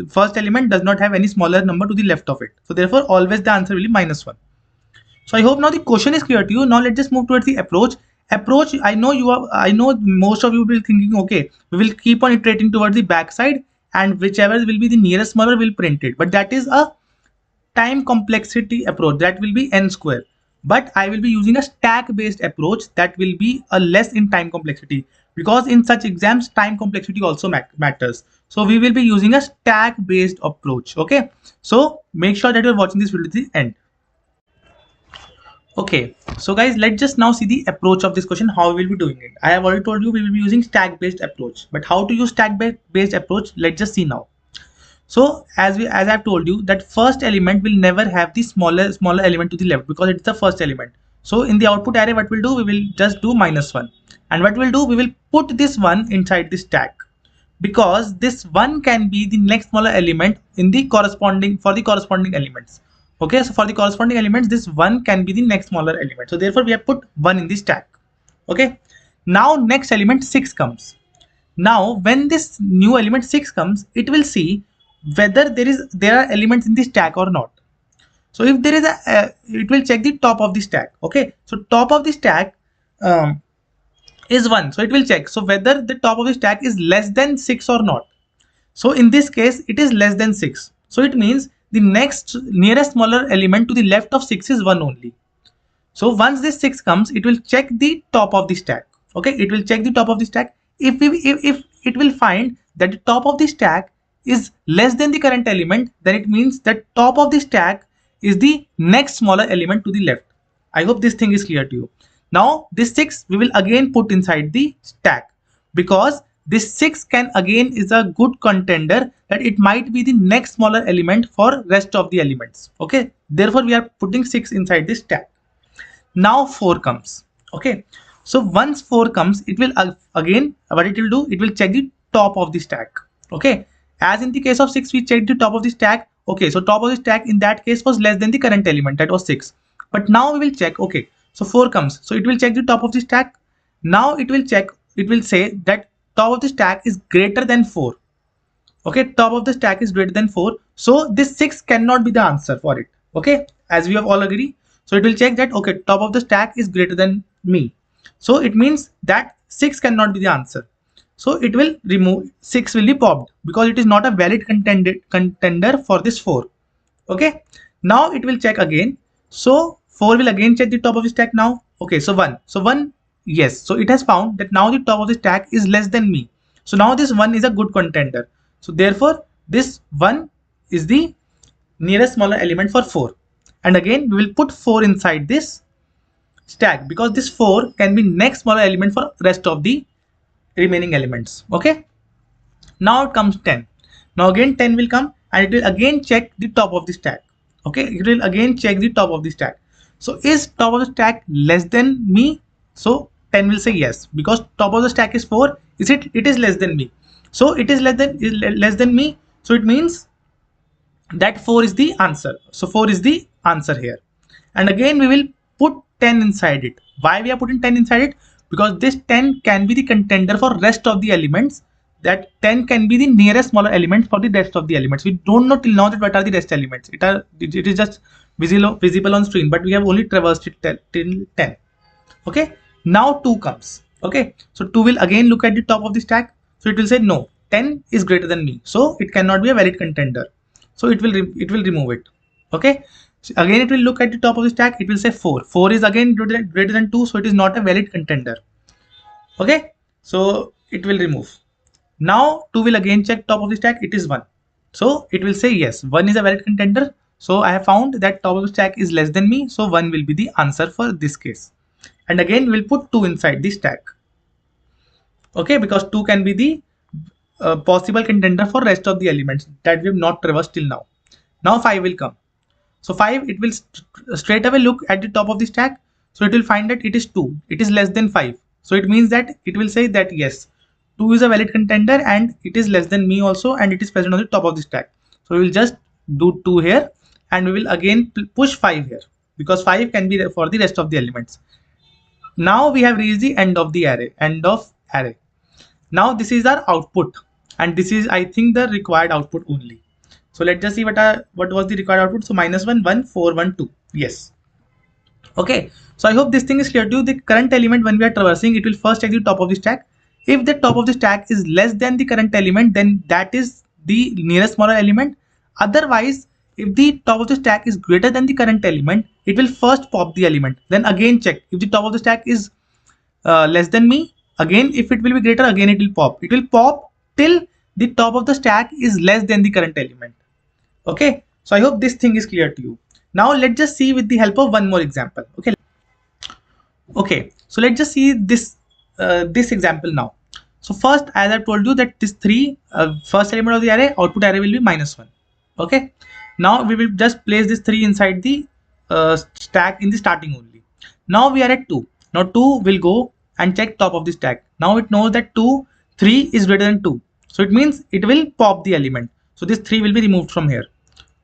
first element does not have any smaller number to the left of it. So therefore always the answer will be -1. So I hope now the question is clear to you. Now let's just move towards the approach. I know most of you will be thinking, okay, we will keep on iterating towards the back side and whichever will be the nearest smaller will print it, but that is a time complexity approach, that will be n square. But I will be using a stack based approach that will be a less in time complexity, because in such exams time complexity also matters. So we will be using a stack based approach. Okay, so make sure that you're watching this video to the end. Okay, so guys, let's just now see the approach of this question, how we will be doing it. I have already told you we will be using stack based approach, but how to use stack based approach, let's just see now. So as I've told you that first element will never have the smaller element to the left because it's the first element. So in the output array, what we'll do, we will just do -1, and what we'll do, we will put this one inside the stack, because this one can be the next smaller element in the corresponding elements. Okay, so for the corresponding elements, this one can be the next smaller element, so therefore we have put one in the stack. Okay, now next element 6 comes. Now when this new element 6 comes, it will see whether there are elements in the stack or not. So if there is it will check the top of the stack. Okay, so top of the stack is 1, so it will check so whether the top of the stack is less than 6 or not. So in this case it is less than 6, so it means the next nearest smaller element to the left of 6 is 1 only. So once this 6 comes, it will check the top of the stack. Okay, it will check the top of the stack. If it will find that the top of the stack is less than the current element, then it means that top of the stack is the next smaller element to the left. I hope this thing is clear to you. Now this 6 we will again put inside the stack, because this 6 can again is a good contender that it might be the next smaller element for rest of the elements. Okay, therefore we are putting 6 inside the stack. Now 4 comes. Okay, so once 4 comes, it will again, what it will do, it will check the top of the stack. Okay, as in the case of 6 we checked the top of the stack. Okay, so top of the stack in that case was less than the current element, that was 6. But now we will check. Okay, so 4 comes, so it will check the top of the stack. Now it will check, it will say that top of the stack is greater than 4. Okay, top of the stack is greater than 4, so this 6 cannot be the answer for it. Okay, as we have all agreed, so it will check that okay, top of the stack is greater than me, so it means that 6 cannot be the answer. So it will remove 6, will be popped because it is not a valid contender for this 4. Okay, now it will check again, so 4 will again check the top of the stack now. Okay, so 1, yes, so it has found that now the top of the stack is less than me, so now this 1 is a good contender, so therefore this 1 is the nearest smaller element for 4, and again we will put 4 inside this stack because this 4 can be next smaller element for rest of the remaining elements. Okay, now it comes 10. Now again 10 will come and it will again check the top of the stack. Okay, it will again check the top of the stack. So is top of the stack less than me? So 10 will say yes, because top of the stack is 4. Is it? It is less than me. So it is less than me. So it means that 4 is the answer. So 4 is the answer here. And again we will put 10 inside it. Why we are putting 10 inside it? Because this 10 can be the contender for rest of the elements. That 10 can be the nearest smaller element for the rest of the elements. We don't know till now that what are the rest elements. It is just visible on screen, but we have only traversed it till 10. Okay, now 2 comes. Okay, so 2 will again look at the top of the stack. So it will say no, 10 is greater than me, so it cannot be a valid contender. So it will remove it. Okay, so again it will look at the top of the stack. It will say 4. 4 is again greater than 2, so it is not a valid contender. Okay, so it will remove. Now 2 will again check top of the stack. It is 1, so it will say yes, 1 is a valid contender. So I have found that top of the stack is less than me, so 1 will be the answer for this case. And again we'll put 2 inside the stack. Okay, because 2 can be the possible contender for rest of the elements that we have not traversed till now. Now 5 will come. So 5, it will straight away look at the top of the stack. So it will find that it is 2. It is less than 5. So it means that it will say that yes, 2 is a valid contender and it is less than me also, and it is present on the top of the stack. So we will just do 2 here, and we will again push 5 here, because 5 can be for the rest of the elements. Now we have reached the end of the array. Now this is our output, and this is, I think, the required output only. So let's just see what was the required output. So -1, 1, 4, 1, 2. Yes. Okay. So I hope this thing is clear to you. The current element, when we are traversing, it will first check the top of the stack. If the top of the stack is less than the current element, then that is the nearest smaller element. Otherwise, if the top of the stack is greater than the current element, it will first pop the element. Then again check. If the top of the stack is less than me, again if it will be greater, again it will pop. It will pop till the top of the stack is less than the current element. Okay, so I hope this thing is clear to you. Now let's just see with the help of one more example. Okay, Okay, so let's just see this example now. So first, as I told you that this first element of the array, output array will be -1. Okay, now we will just place this 3 inside the stack in the starting only. Now we are at 2. Now 2 will go and check top of the stack. Now it knows that 3 is greater than 2. So it means it will pop the element. So this 3 will be removed from here.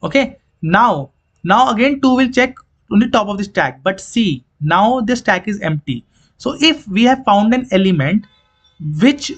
Okay, now again 2 will check on the top of the stack, but see, now the stack is empty. So if we have found an element which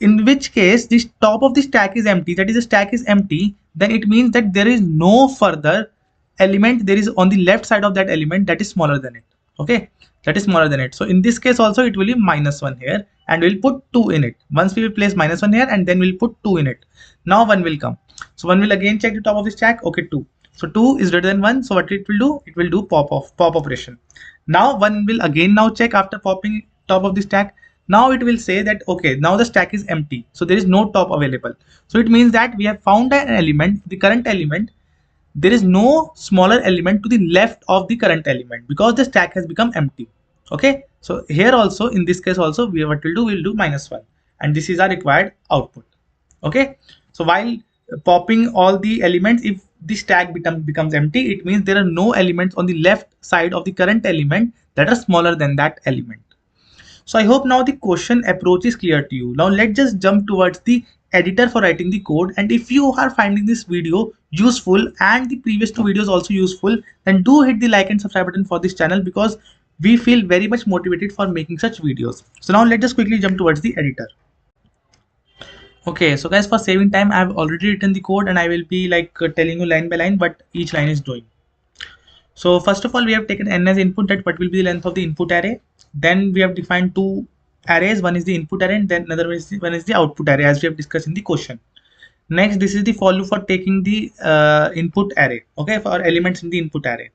in which case this top of the stack is empty, that is the stack is empty, then it means that there is no further element there is on the left side of that element that is smaller than it. Okay, that is smaller than it. So in this case also it will be -1 here, and we'll put 2 in it. Once we will place -1 here, and then we'll put 2 in it. Now 1 will come. So 1 will again check the top of the stack. Okay, 2. So 2 is greater than 1. So what it will do? It will do pop operation. Now 1 will again now check after popping top of the stack. Now it will say that okay, now the stack is empty. So there is no top available. So it means that we have found an element, the current element. There is no smaller element to the left of the current element because the stack has become empty. Okay, so here also in this case also we what will do, we will do -1, and this is our required output. Okay, so while popping all the elements, if the stack becomes empty, it means there are no elements on the left side of the current element that are smaller than that element. So I hope now the question approach is clear to you. Now let's just jump towards the editor for writing the code. And if you are finding this video useful and the previous 2 videos also useful, then do hit the like and subscribe button for this channel, because we feel very much motivated for making such videos. So now let's just quickly jump towards the editor. Okay, so guys, for saving time, I have already written the code and I will be like telling you line by line what each line is doing. So first of all, we have taken n as input, that what will be the length of the input array. Then we have defined 2 arrays. One is the input array and then another one is the output array, as we have discussed in the question. Next, this is the for loop for taking the input array, okay, for elements in the input array.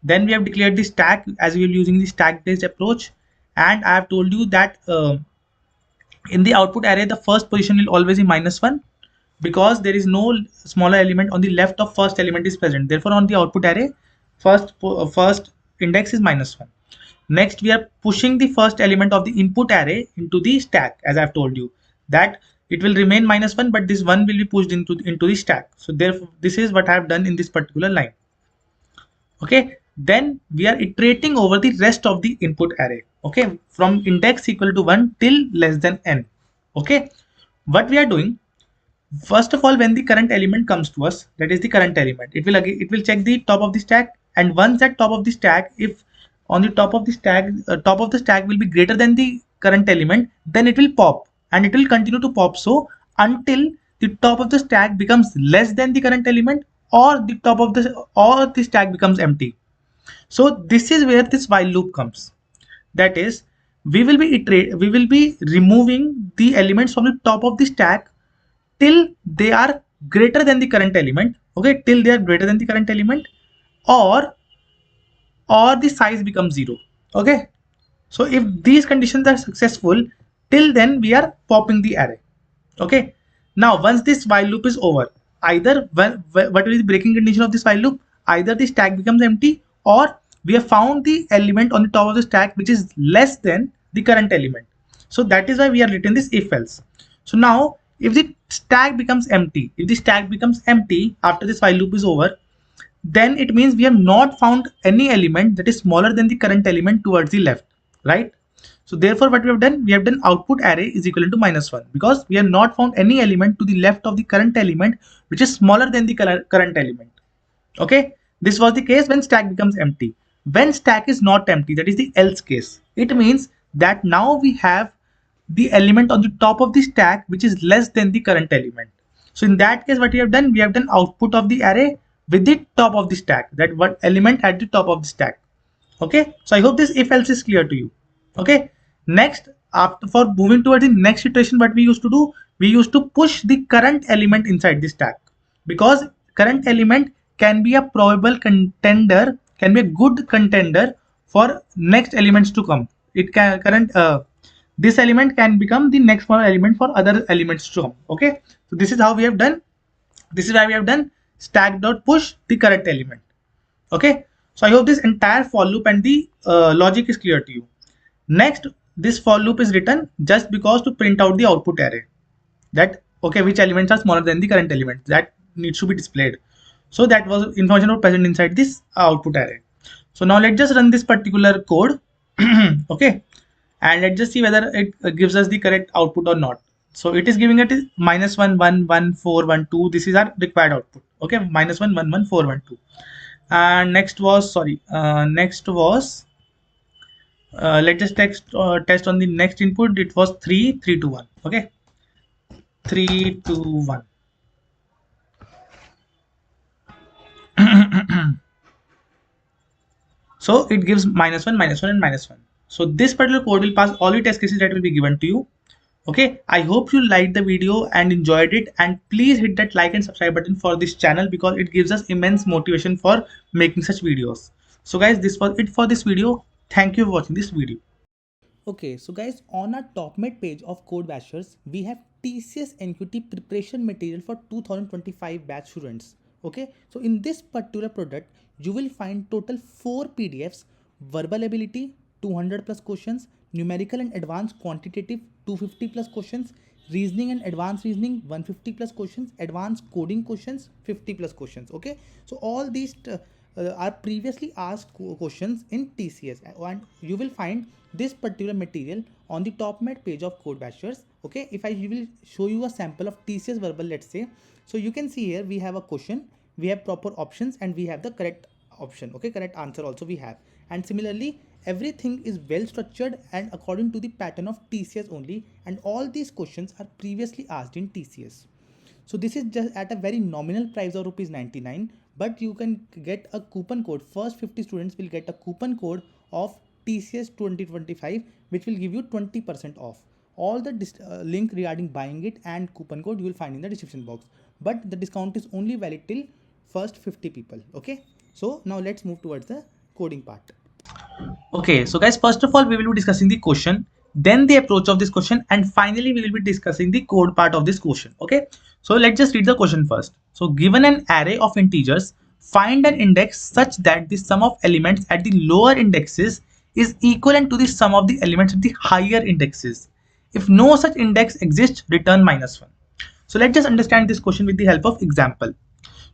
Then we have declared the stack as we are using the stack based approach. And I have told you that in the output array, the first position will always be -1 because there is no smaller element on the left of first element is present. Therefore, on the output array, first index is -1. Next, we are pushing the first element of the input array into the stack, as I have told you that it will remain -1, but this 1 will be pushed into the stack. So therefore, this is what I have done in this particular line. Okay, then we are iterating over the rest of the input array. Okay, from index equal to 1 till less than n. Okay, what we are doing, first of all, when the current element comes to us, that is the current element, it will check the top of the stack, and once at top of the stack, if on the top of the stack will be greater than the current element, then it will pop, and it will continue to pop so until the top of the stack becomes less than the current element, or the stack becomes empty. So this is where this while loop comes. That is, we will be removing the elements from the top of the stack till they are greater than the current element. Okay, till they are greater than the current element, or the size becomes 0. Okay, so if these conditions are successful, till then we are popping the array. Okay, now once this while loop is over, either what is the breaking condition of this while loop, either the stack becomes empty, or we have found the element on the top of the stack which is less than the current element. So that is why we are written this if else. So now if the stack becomes empty, after this while loop is over, then it means we have not found any element that is smaller than the current element towards the left, right? So therefore what we have done output array is equivalent to -1, because we have not found any element to the left of the current element which is smaller than the current element. Okay, this was the case when stack becomes empty. When stack is not empty, that is the else case, it means that now we have the element on the top of the stack which is less than the current element. So in that case, what we have done output of the array with the top of the stack, that what element at the top of the stack. Okay, so I hope this if else is clear to you. Okay, next, for moving towards the next iteration, what we used to do, we used to push the current element inside the stack, because current element can be a probable contender, can be a good contender for next elements to come. It can this element can become the next one element for other elements to come. Okay, so this is how we have done. This is why we have done stack dot push the current element. Okay, So I hope this entire for loop and the logic is clear to you. Next, this for loop is written just because to print out the output array, that okay, which elements are smaller than the current element that needs to be displayed. So that was information was present inside this output array. So now let's just run this particular code. Okay, and let's just see whether it gives us the correct output or not. So it is giving it -1 1 1 4 1 2. This is our required output. Okay, -1 1 1 4 1 2. And next was let's just test on the next input. It was 3 3 2 1. Okay, 3 2 1. So it gives -1 -1 and -1. So this particular code will pass all the test cases that will be given to you. Okay, I hope you liked the video and enjoyed it, and please hit that like and subscribe button for this channel because it gives us immense motivation for making such videos. So guys, this was it for this video. Thank you for watching this video. Okay, so guys, on our top mid page of Code Bashers, we have TCS NQT preparation material for 2025 batch students. Okay, so in this particular product, you will find total 4 PDFs: verbal ability 200 plus questions, numerical and advanced quantitative 250 plus questions, reasoning and advanced reasoning 150 plus questions, advanced coding questions 50 plus questions. Okay, so all these are previously asked questions in TCS, and you will find this particular material on the top mid page of Code Bashers. Okay, if I will show you a sample of TCS verbal, let's say, so you can see here we have a question, we have proper options, and we have the correct option. Okay, correct answer also we have, and similarly everything is well structured and according to the pattern of TCS only, and all these questions are previously asked in TCS. So this is just at a very nominal price of ₹99, but you can get a coupon code. First 50 students will get a coupon code of TCS 2025, which will give you 20% off. All the link regarding buying it and coupon code you will find in the description box. But the discount is only valid till first 50 people. Okay. So now let's move towards the coding part. Okay, so guys, first of all, we will be discussing the question, then the approach of this question, and finally we will be discussing the code part of this question. Okay, so let's just read the question first. So given an array of integers, find an index such that the sum of elements at the lower indexes is equivalent to the sum of the elements at the higher indexes. If no such index exists, return -1. So let's just understand this question with the help of example.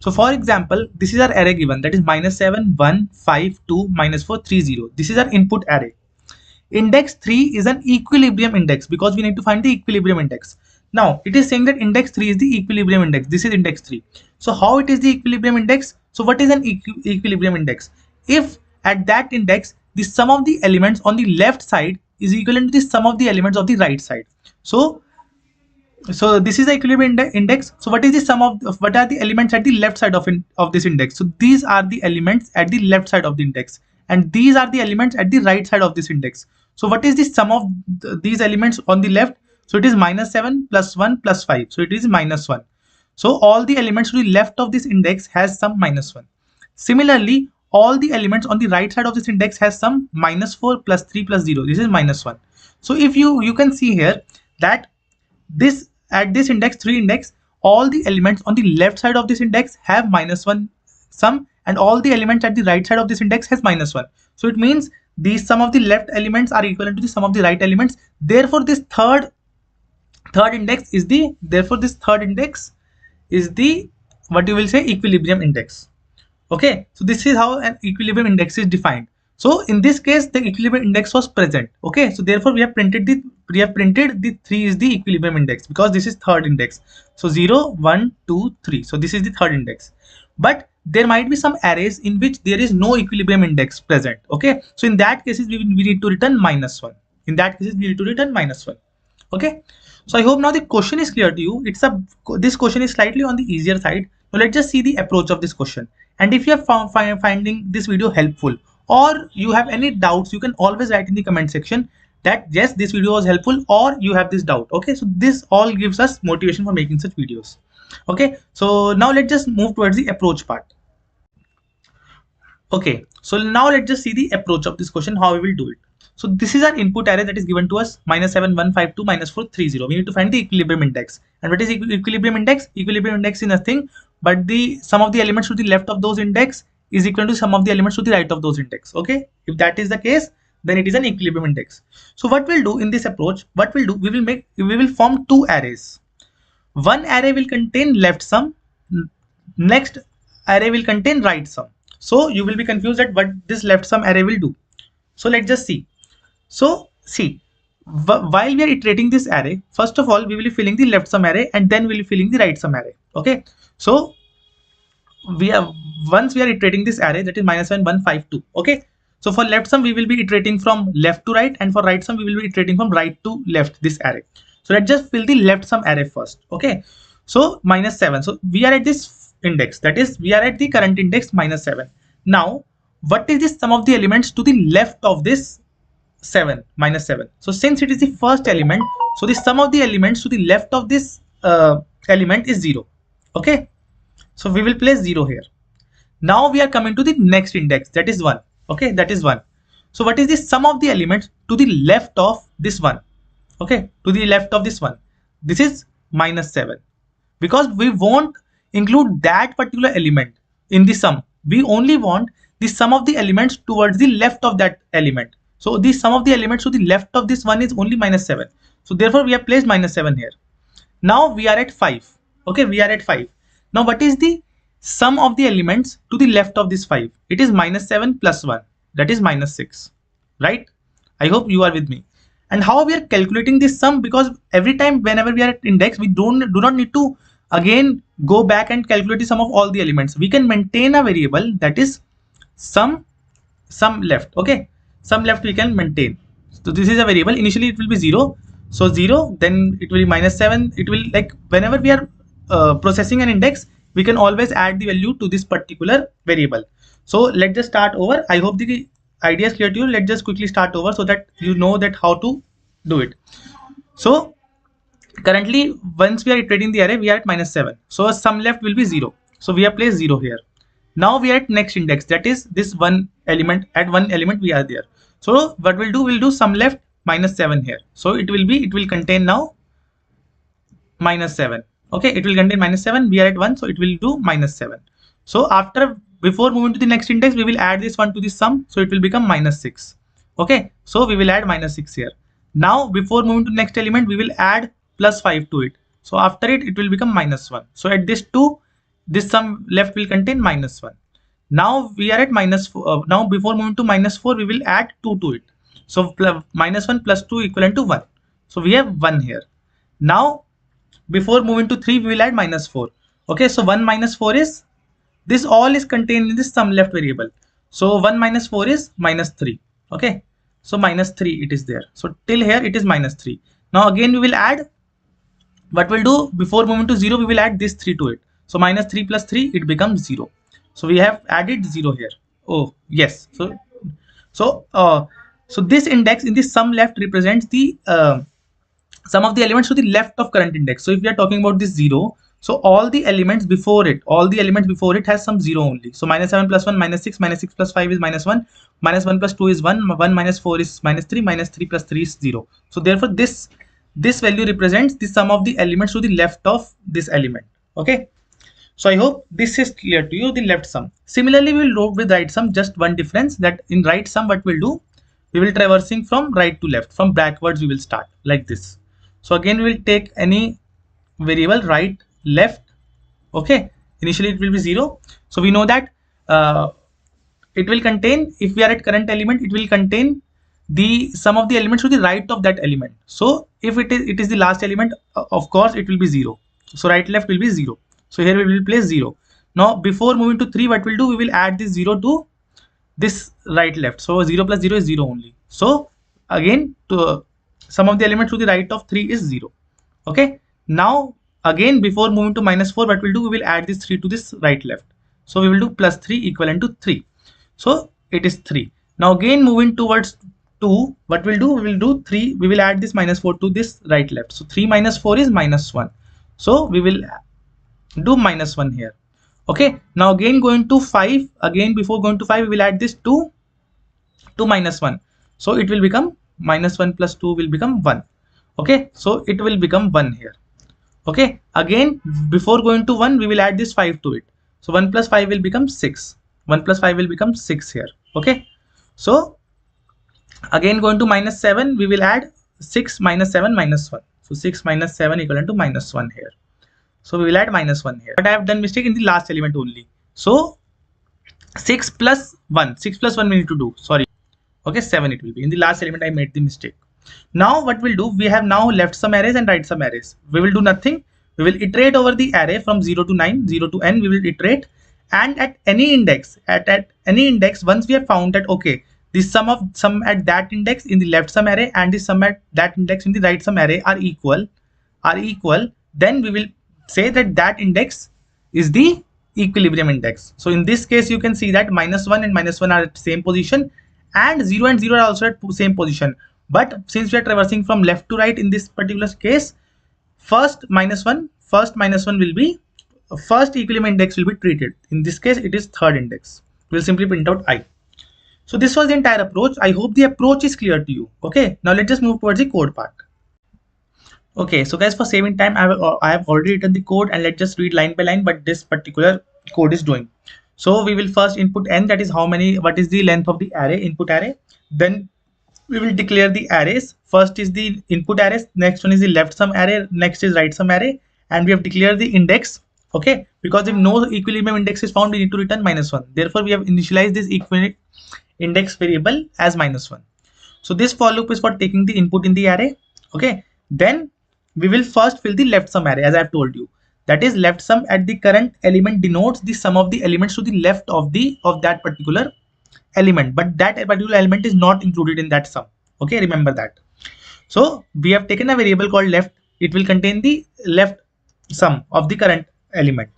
So for example, this is our array given, that is -7 1 5 2 -4 3 0. This is our input array. Index 3 is an equilibrium index because we need to find the equilibrium index. Now it is saying that index 3 is the equilibrium index. This is index 3. So how it is the equilibrium index? So what is an equilibrium index? If at that index the sum of the elements on the left side is equivalent to the sum of the elements of the right side. So this is the equilibrium index. So what is the sum of what are the elements at the left side of this index? So these are the elements at the left side of the index, and these are the elements at the right side of this index. So what is the sum of these elements on the left? So it is -7 plus 1 plus 5. So it is -1. So all the elements to the left of this index has sum -1. Similarly, all the elements on the right side of this index has sum -4 plus 3 plus 0. This is -1. So if you can see here that this at this index 3 index, all the elements on the left side of this index have -1 sum, and all the elements at the right side of this index has -1. So it means the sum of the left elements are equivalent to the sum of the right elements. Therefore this third index is the what you will say equilibrium index. Okay, so this is how an equilibrium index is defined. So in this case the equilibrium index was present. Okay, so therefore we have printed the 3 is the equilibrium index because this is third index. So 0 1 2 3. So this is the third index. But there might be some arrays in which there is no equilibrium index present. Okay, so in that cases we need to return -1. In that cases we need to return -1. Okay, so I hope now the question is clear to you. This question is slightly on the easier side. So let's just see the approach of this question. And if you are finding this video helpful, or you have any doubts, you can always write in the comment section that yes, this video was helpful, or you have this doubt. Okay, so this all gives us motivation for making such videos. Okay, so now let's just move towards the approach part. Okay, so now let's just see the approach of this question, how we will do it. So this is our input array that is given to us, -7 1 5 2 -4 3 0. We need to find the equilibrium index. And what is equilibrium index? Equilibrium index is nothing but the sum of the elements to the left of those index is equal to sum of the elements to the right of those index. Okay, if that is the case, then it is an equilibrium index. So what we'll do in this approach, what we'll do, we will form two arrays. One array will contain left sum, next array will contain right sum. So you will be confused at what this left sum array will do. So let's just see. So see, while we are iterating this array, first of all we will be filling the left sum array and then we will be filling the right sum array. Okay, so once we are iterating this array, that is -7 1 5 2. Okay, so for left sum we will be iterating from left to right, and for right sum we will be iterating from right to left, this array. So let's just fill the left sum array first. Okay, so -7. So we are at this index, that is we are at the current index -7. Now what is the sum of the elements to the left of this 7 -7? So since it is the first element, so the sum of the elements to the left of this element is 0. Okay, so we will place 0 here. Now we are coming to the next index, that is 1. Okay, that is 1. So what is the sum of the elements to the left of this 1? Okay, to the left of this 1, this is -7, because we won't include that particular element in the sum. We only want the sum of the elements towards the left of that element. So the sum of the elements to the left of this 1 is only -7. So therefore we have placed -7 here. Now we are at 5. Okay, we are at 5. Now what is the sum of the elements to the left of this 5? It is -7 plus 1, that is -6, right? I hope you are with me. And how we are calculating this sum, because every time whenever we are at index, we do not need to again go back and calculate the sum of all the elements. We can maintain a variable, that is sum left. Okay, sum left we can maintain. So this is a variable. Initially it will be 0. So 0, then it will be -7. It will, like, whenever we are processing an index, we can always add the value to this particular variable. So let's just start over. I hope the idea is clear to you. Let's just quickly start over so that you know that how to do it. So currently, once we are iterating the array, we are at -7. So sum left will be 0. So we have placed 0 here. Now we are at next index, that is this one element. At one element we are there. So what we'll do sum left -7 here. So it will contain now -7. Okay, it will contain -7. We are at 1, so it will do -7. So before moving to the next index, we will add this one to the sum, so it will become -6. Okay, so we will add -6 here. Now before moving to the next element, we will add +5 to it. So after it will become -1. So at this 2, this sum left will contain -1. Now we are at -4. Now before moving to -4, we will add 2 to it. So -1 plus 2 equivalent to 1. So we have 1 here. Now before moving to 3, we will add -4. Okay, so 1 minus 4 is, this all is contained in this sum left variable. So 1 minus 4 is -3. Okay, so -3 it is there. So till here it is -3. Now again we will add, what we'll do before moving to 0, we will add this 3 to it. So -3 plus 3, it becomes 0. So we have added 0 here. Oh yes. So this index in the sum left represents the sum of the elements to the left of current index. So if we are talking about this 0, so all the elements before it has some 0 only. So -7 plus 1 -6, -6 plus 5 is -1, -1 plus 2 is 1, 1 minus 4 is -3, -3 plus 3 is 0. So therefore this value represents the sum of the elements to the left of this element. Okay, so I hope this is clear to you, the left sum. Similarly, we will do with right sum, just one difference, that in right sum what we'll do, we will traversing from right to left, from backwards we will start like this. So again we will take any variable, right, left. Okay, initially it will be 0. So we know that it will contain, if we are at current element, it will contain the sum of the elements to the right of that element. So if it is the last element, of course it will be 0. So right left will be 0. So here we will place 0. Now before moving to 3, what we'll do, we will add this 0 to this right left. So 0 plus 0 is 0 only. So again, to sum of the elements to the right of 3 is 0. Okay, now again before moving to -4, what we'll do, we will add this 3 to this right left. So we will do +3 equivalent to 3. So it is 3. Now again moving towards 2, what we'll do, we will do 3, we will add this -4 to this right left. So 3 minus 4 is -1. So we will do -1 here. Okay, now again going to 5, again before going to 5, we will add this 2 to -1. So it will become -1 plus 2 will become 1. Okay, so it will become 1 here. Okay, again before going to 1, we will add this 5 to it. So 1 plus 5 will become 6. 1 plus 5 will become 6 here. Okay, so again going to minus 7, we will add 6 minus 7 minus 1. So 6 minus 7 equivalent to minus 1 here. So we will add minus 1 here. But I have done mistake in the last element only. So 6 plus 1 we need to do, sorry. Okay, 7 it will be. In the last element I made the mistake. Now what we'll do, we have now left some arrays and right some arrays. We will do nothing. We will iterate over the array from 0 to 9, 0 to n, we will iterate, and at any index, at any index, once we have found that okay, the sum at that index in the left sum array and the sum at that index in the right sum array are equal, then we will say that that index is the equilibrium index. So in this case, you can see that minus 1 and minus 1 are at same position, and 0 and 0 are also at same position. But since we are traversing from left to right in this particular case, first minus 1 will be, first equilibrium index will be treated. In this case, it is third index. We'll simply print out I. So this was the entire approach. I hope the approach is clear to you. Okay, now let's just move towards the code part. Okay, so guys, for saving time, I have already written the code, and let's just read line by line what this particular code is doing. So we will first input n, that is what is the length of the array, input array. Then we will declare the arrays. First is the input arrays, next one is the left sum array, next is right sum array, and we have declared the index. Okay, because if no equilibrium index is found, we need to return minus 1. Therefore, we have initialized this index variable as minus 1. So this for loop is for taking the input in the array. Okay, then we will first fill the left sum array, as I have told you. That is, left sum at the current element denotes the sum of the elements to the left of that particular element, but that particular element is not included in that sum. Okay, remember that. So we have taken a variable called left. It will contain the left sum of the current element.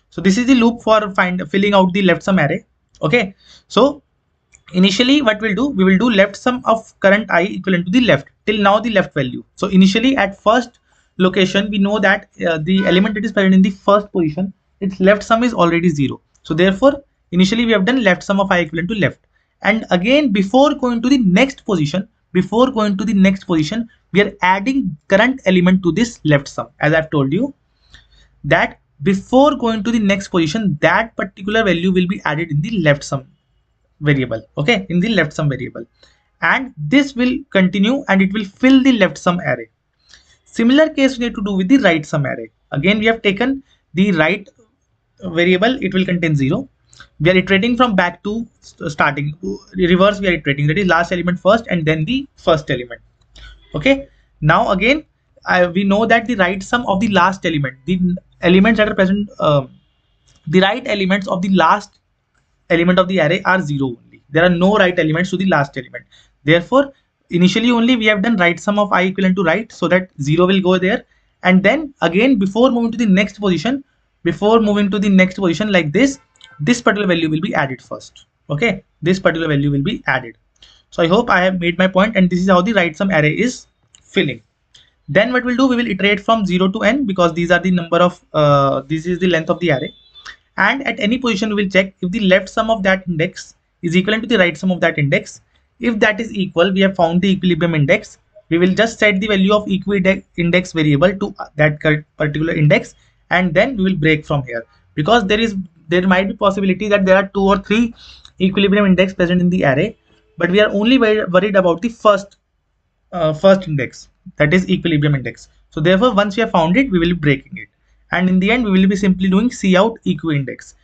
So this is the loop for filling out the left sum array. Okay, so initially what we'll do, we will do left sum of current I equivalent to the left, till now the left value. So initially at first location, we know that the element that is present in the first position, its left sum is already 0. So therefore initially we have done left sum of I equivalent to left. And again, before going to the next position, we are adding current element to this left sum. As I've told you that before going to the next position, that particular value will be added in the left sum variable. Okay, in the left sum variable, and this will continue and it will fill the left sum array. Similar case we need to do with the right sum array. Again, we have taken the right variable, it will contain 0. We are iterating from back to starting, reverse we are iterating, that is last element first and then the first element. Okay, now again we know that the right sum of the last element, the elements that are present, the right elements of the last element of the array are 0 only. There are no right elements to the last element. Therefore initially only we have done right sum of I equivalent to right, so that 0 will go there. And then again, before moving to the next position, like this particular value will be added first. Okay, this particular value will be added. So I hope I have made my point, and this is how the right sum array is filling. Then what we'll do, we will iterate from 0 to n, because these are the number of this is the length of the array. And at any position we will check if the left sum of that index is equivalent to the right sum of that index. If that is equal, we have found the equilibrium index. We will just set the value of index variable to that particular index, and then we will break from here, because there might be possibility that there are 2 or 3 equilibrium index present in the array, but we are only worried about the first index, that is equilibrium index. So therefore once we have found it, we will be breaking it, and in the end we will be simply doing cout equi index.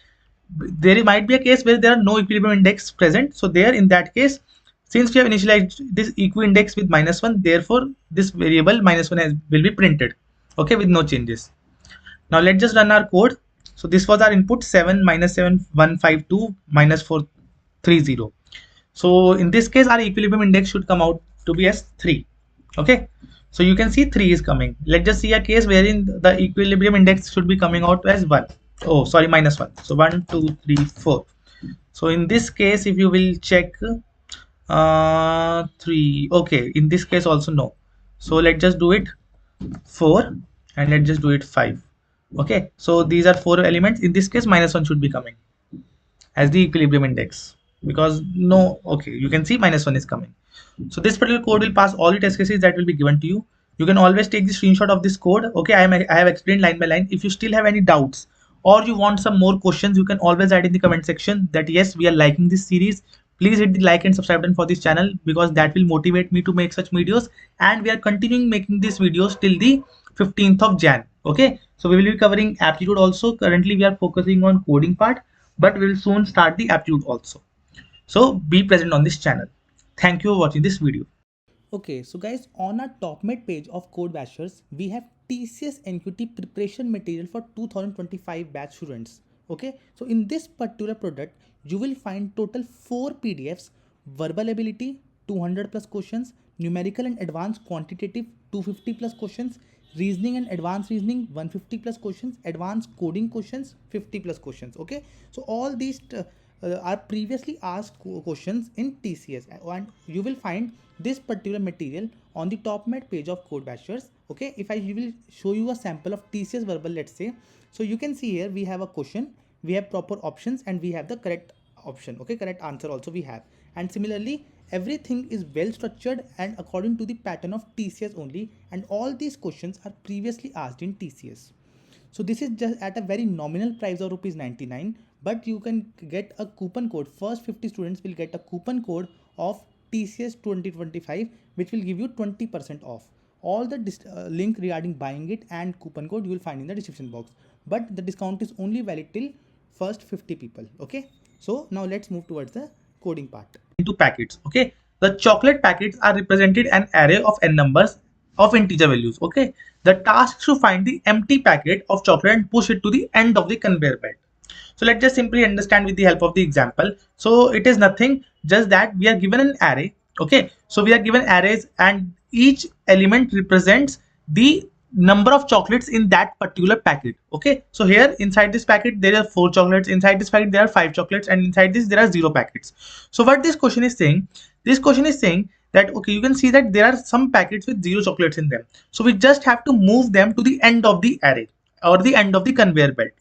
There might be a case where there are no equilibrium index present, so there in that case, since we have initialized this equi index with -1, therefore this variable -1 will be printed, okay, with no changes. Now let's just run our code. So this was our input, 7 minus 7 152 minus 430. So in this case our equilibrium index should come out to be as 3. Okay, so you can see 3 is coming. Let's just see a case wherein the equilibrium index should be coming out as 1. Oh sorry, -1. So 1 2 3 4. So in this case, if you will check 3, okay, in this case also no. So let's just do it 4, and let's just do it 5. Okay, so these are 4 elements. In this case -1 should be coming as the equilibrium index, because no, okay, you can see -1 is coming. So this particular code will pass all the test cases that will be given to you. You can always take the screenshot of this code. Okay, I have explained line by line. If you still have any doubts or you want some more questions, you can always write in the comment section that yes, we are liking this series. Please hit the like and subscribe button for this channel, because that will motivate me to make such videos, and we are continuing making these videos till the 15th of Jan. Okay, so we will be covering aptitude also. Currently we are focusing on coding part, but we will soon start the aptitude also. So be present on this channel. Thank you for watching this video. Okay, so guys, on our top mid page of Code Bashers, we have TCS NQT preparation material for 2025 batch students. Okay, so in this particular product, you will find total 4 PDFs: verbal ability, 200 plus questions; numerical and advanced quantitative, 250 plus questions; reasoning and advanced reasoning, 150 plus questions; advanced coding questions, 50 plus questions. Okay, so all these are previously asked questions in TCS, and you will find this particular material on the top mid page of Code Bashers. Okay, if I will show you a sample of TCS verbal, let's say, so you can see here we have a question, we have proper options, and we have the correct option. Okay, correct answer also we have, and similarly everything is well structured and according to the pattern of TCS only, and all these questions are previously asked in TCS. So this is just at a very nominal price of rupees 99, but you can get a coupon code. First 50 students will get a coupon code of TCS 2025, which will give you 20% off. All the link regarding buying it and coupon code you will find in the description box. But the discount is only valid till first 50 people. Okay. So now let's move towards the coding part. Into packets. Okay, the chocolate packets are represented an array of n numbers of integer values. Okay, the task is to find the empty packet of chocolate and push it to the end of the conveyor belt. So let's just simply understand with the help of the example. So it is nothing, just that we are given an array. Okay, so we are given arrays, and each element represents the number of chocolates in that particular packet. Okay, so here inside this packet there are 4 chocolates, inside this packet there are 5 chocolates, and inside this there are 0 packets. So what this question is saying, that okay, you can see that there are some packets with 0 chocolates in them, so we just have to move them to the end of the array or the end of the conveyor belt.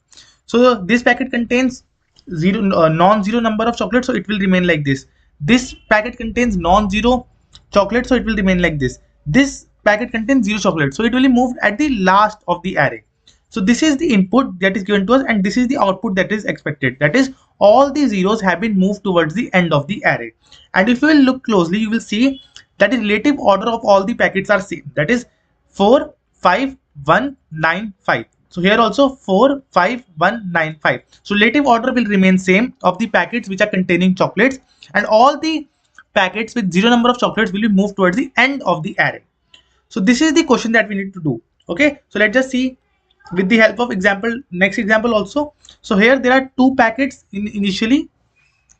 So this packet contains non-zero number of chocolates, so it will remain like this. This packet contains non-zero chocolate, so it will remain like this. This packet contains 0 chocolate, so it will be moved at the last of the array. So this is the input that is given to us, and this is the output that is expected. That is, all the zeros have been moved towards the end of the array. And if you will look closely, you will see that the relative order of all the packets are same. That is 4, 5, 1, 9, 5. So here also 4, 5, 1, 9, 5. So relative order will remain same of the packets which are containing chocolates, and all the packets with 0 number of chocolates will be moved towards the end of the array. So this is the question that we need to do. Okay, so let's just see with the help of next example also. So here there are 2 packets initially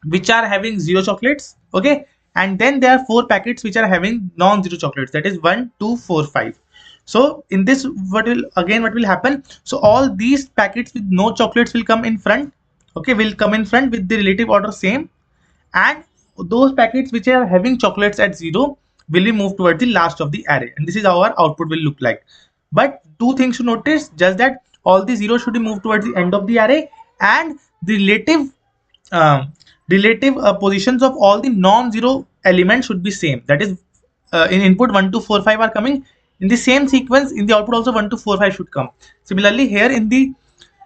which are having 0 chocolates. Okay, and then there are 4 packets which are having non-zero chocolates, that is 1, 2, 4, 5. So in this, what will happen? So all these packets with no chocolates will come in front. Okay, will come in front with the relative order same, and those packets which are having chocolates at 0 will be moved towards the last of the array, and this is how our output will look like. But 2 things to notice, just that all the zeros should be moved towards the end of the array, and the relative positions of all the non-zero elements should be same. That is, in input 1, 2, 4, 5 are coming in the same sequence, in the output also 1, 2, 4, 5 should come. Similarly, here in the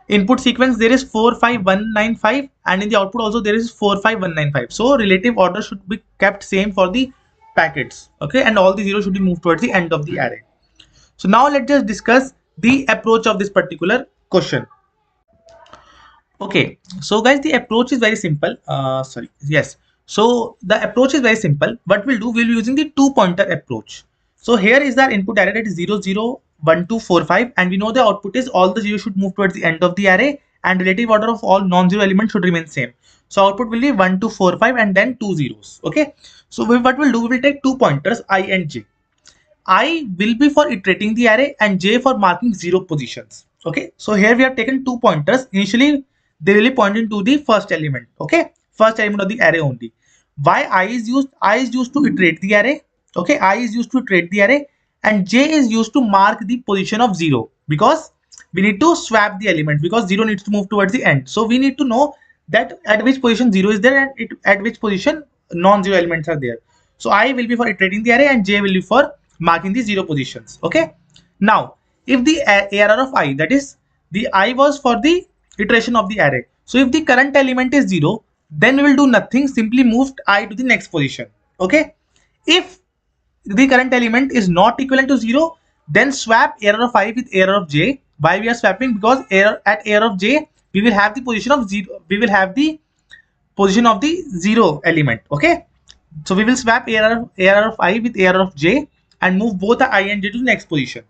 input sequence there is 4, 5, 1, 9, 5, and in the output also there is 4, 5, 1, 9, 5. So relative order should be kept same for the packets. Okay, and all the zeros should be moved towards the end of the array. So now let's just discuss the approach of this particular question. Okay, so guys, the approach is very simple. So the approach is very simple. What we'll do, we'll be using the 2-pointer approach. So here is our input array, that is 0, 0, 1, 2, 4, 5, and we know the output is all the zeros should move towards the end of the array, and relative order of all non-zero elements should remain same. So output will be 1, 2, 4, 5, and then 2 zeros. Okay, so what we'll do, we will take 2 pointers, I and j. I will be for iterating the array, and j for marking 0 positions. Okay, so here we have taken 2 pointers. Initially they will be pointing to the first element. Okay, first element of the array only. Why I is used? I is used to iterate the array. Okay, I is used to iterate the array, and j is used to mark the position of 0, because we need to swap the element, because 0 needs to move towards the end. So we need to know that at which position 0 is there, and at which position non-zero elements are there. So I will be for iterating the array, and j will be for marking the 0 positions. Okay, now if the error of I, that is the I was for the iteration of the array. So if the current element is 0, then we will do nothing, simply move I to the next position. Okay. If the current element is not equivalent to 0, then swap error of I with error of j. Why we are swapping? Because at error of j, we will have the position of 0, we will have the position of the 0 element. Okay. So we will swap error of I with error of j and move both the I and j to the next position.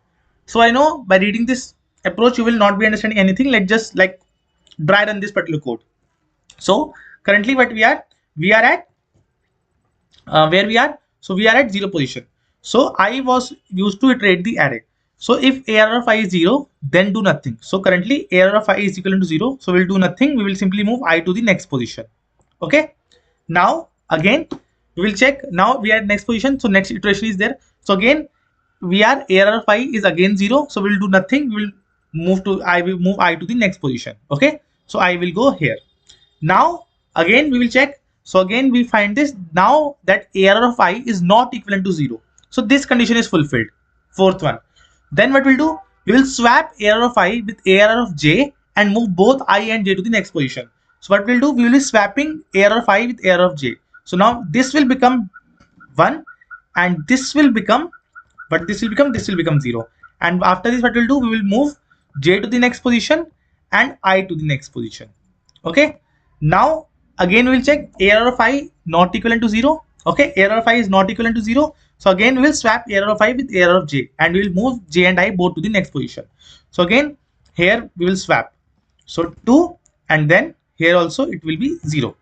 So I know by reading this approach, you will not be understanding anything. Let's just like dry run this particular code. So currently what we are at where we are. So we are at 0 position. So I was used to iterate the array. So if error of I is 0, then do nothing. So currently error of I is equal to 0. So we'll do nothing. We will simply move I to the next position. Okay. Now again, we will check. Now we are at next position. So next iteration is there. So again, we are error of I is again 0. So we'll do nothing. We will move to I will move I to the next position. Okay. So I will go here. Now again we will check. So again we find this now that error of I is not equivalent to 0. So this condition is fulfilled. Fourth one. Then what we'll do? We will swap error of I with error of j and move both I and j to the next position. So what we'll do? We will be swapping error of I with error of j. So now this will become 1 and this will become, but this will become 0. And after this what we'll do? We will move j to the next position and I to the next position. Okay. Now again we will check error of I not equivalent to 0. Okay, error of I is not equivalent to 0. So again we will swap error of I with error of j and we will move j and I both to the next position. So again here we will swap. So 2 and then here also it will be 0.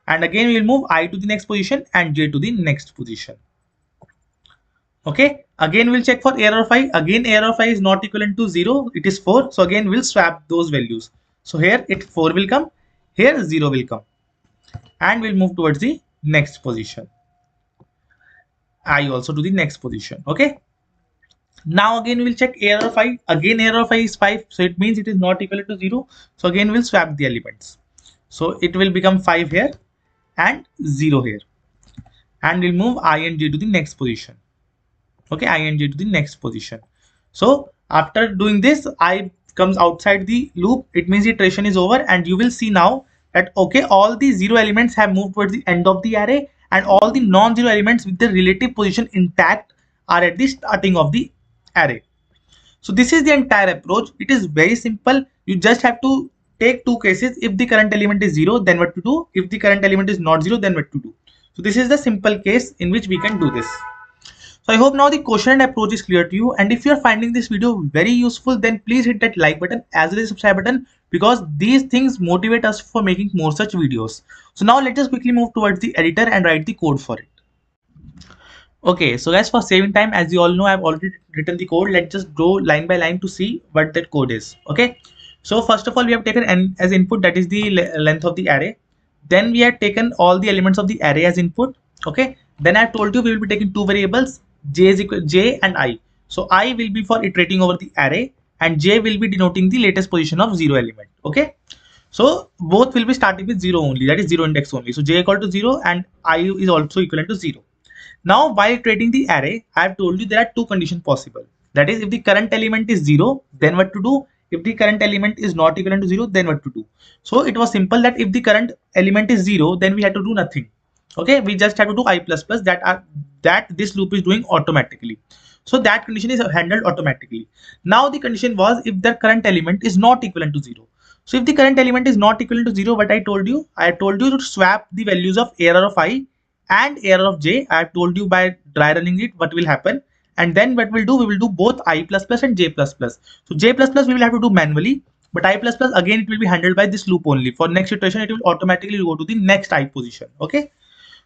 And again we will move I to the next position and j to the next position. Okay, again we'll check for error of I. Again error of I is not equivalent to 0. It is 4. So again we'll swap those values. So here it 4 will come. Here 0 will come and we'll move towards the next position. I also to the next position. Okay. Now again we will check error of I. Again error of I is 5. So it means it is not equal to 0. So again we'll swap the elements. So it will become 5 here and 0 here. And we'll move I and j to the next position. Okay, I and j to the next position. So after doing this, I comes outside the loop. It means the iteration is over and you will see now that okay, all the 0 elements have moved towards the end of the array and all the non-zero elements with the relative position intact are at the starting of the array. So this is the entire approach. It is very simple. You just have to take two cases. If the current element is 0, then what to do? If the current element is not 0, then what to do? So this is the simple case in which we can do this. So I hope now the question and approach is clear to you, and if you are finding this video very useful, then please hit that like button as well as subscribe button, because these things motivate us for making more such videos. So now let us quickly move towards the editor and write the code for it. Okay, so guys, for saving time, as you all know, I've already written the code. Let's just go line by line to see what that code is. Okay, so first of all, we have taken n as input, that is the length of the array. Then we have taken all the elements of the array as input. Okay, then I told you we will be taking two variables, j is equal j and I. So I will be for iterating over the array and j will be denoting the latest position of 0 element. Okay, so both will be starting with 0 only, that is 0 index only. So j equal to 0 and I is also equivalent to 0. Now while iterating the array, I have told you there are two conditions possible. That is, if the current element is 0, then what to do? If the current element is not equivalent to 0, then what to do? So it was simple that if the current element is 0, then we had to do nothing. Okay, we just have to do I plus plus that this loop is doing automatically. So that condition is handled automatically. Now the condition was if the current element is not equivalent to 0. So if the current element is not equivalent to 0, what I told you to swap the values of error of I and error of j. I have told you by dry running it what will happen, and then what we'll do, we will do both I plus plus and j plus plus. So j plus plus we will have to do manually, but I plus plus again it will be handled by this loop only. For next iteration it will automatically go to the next I position. Okay,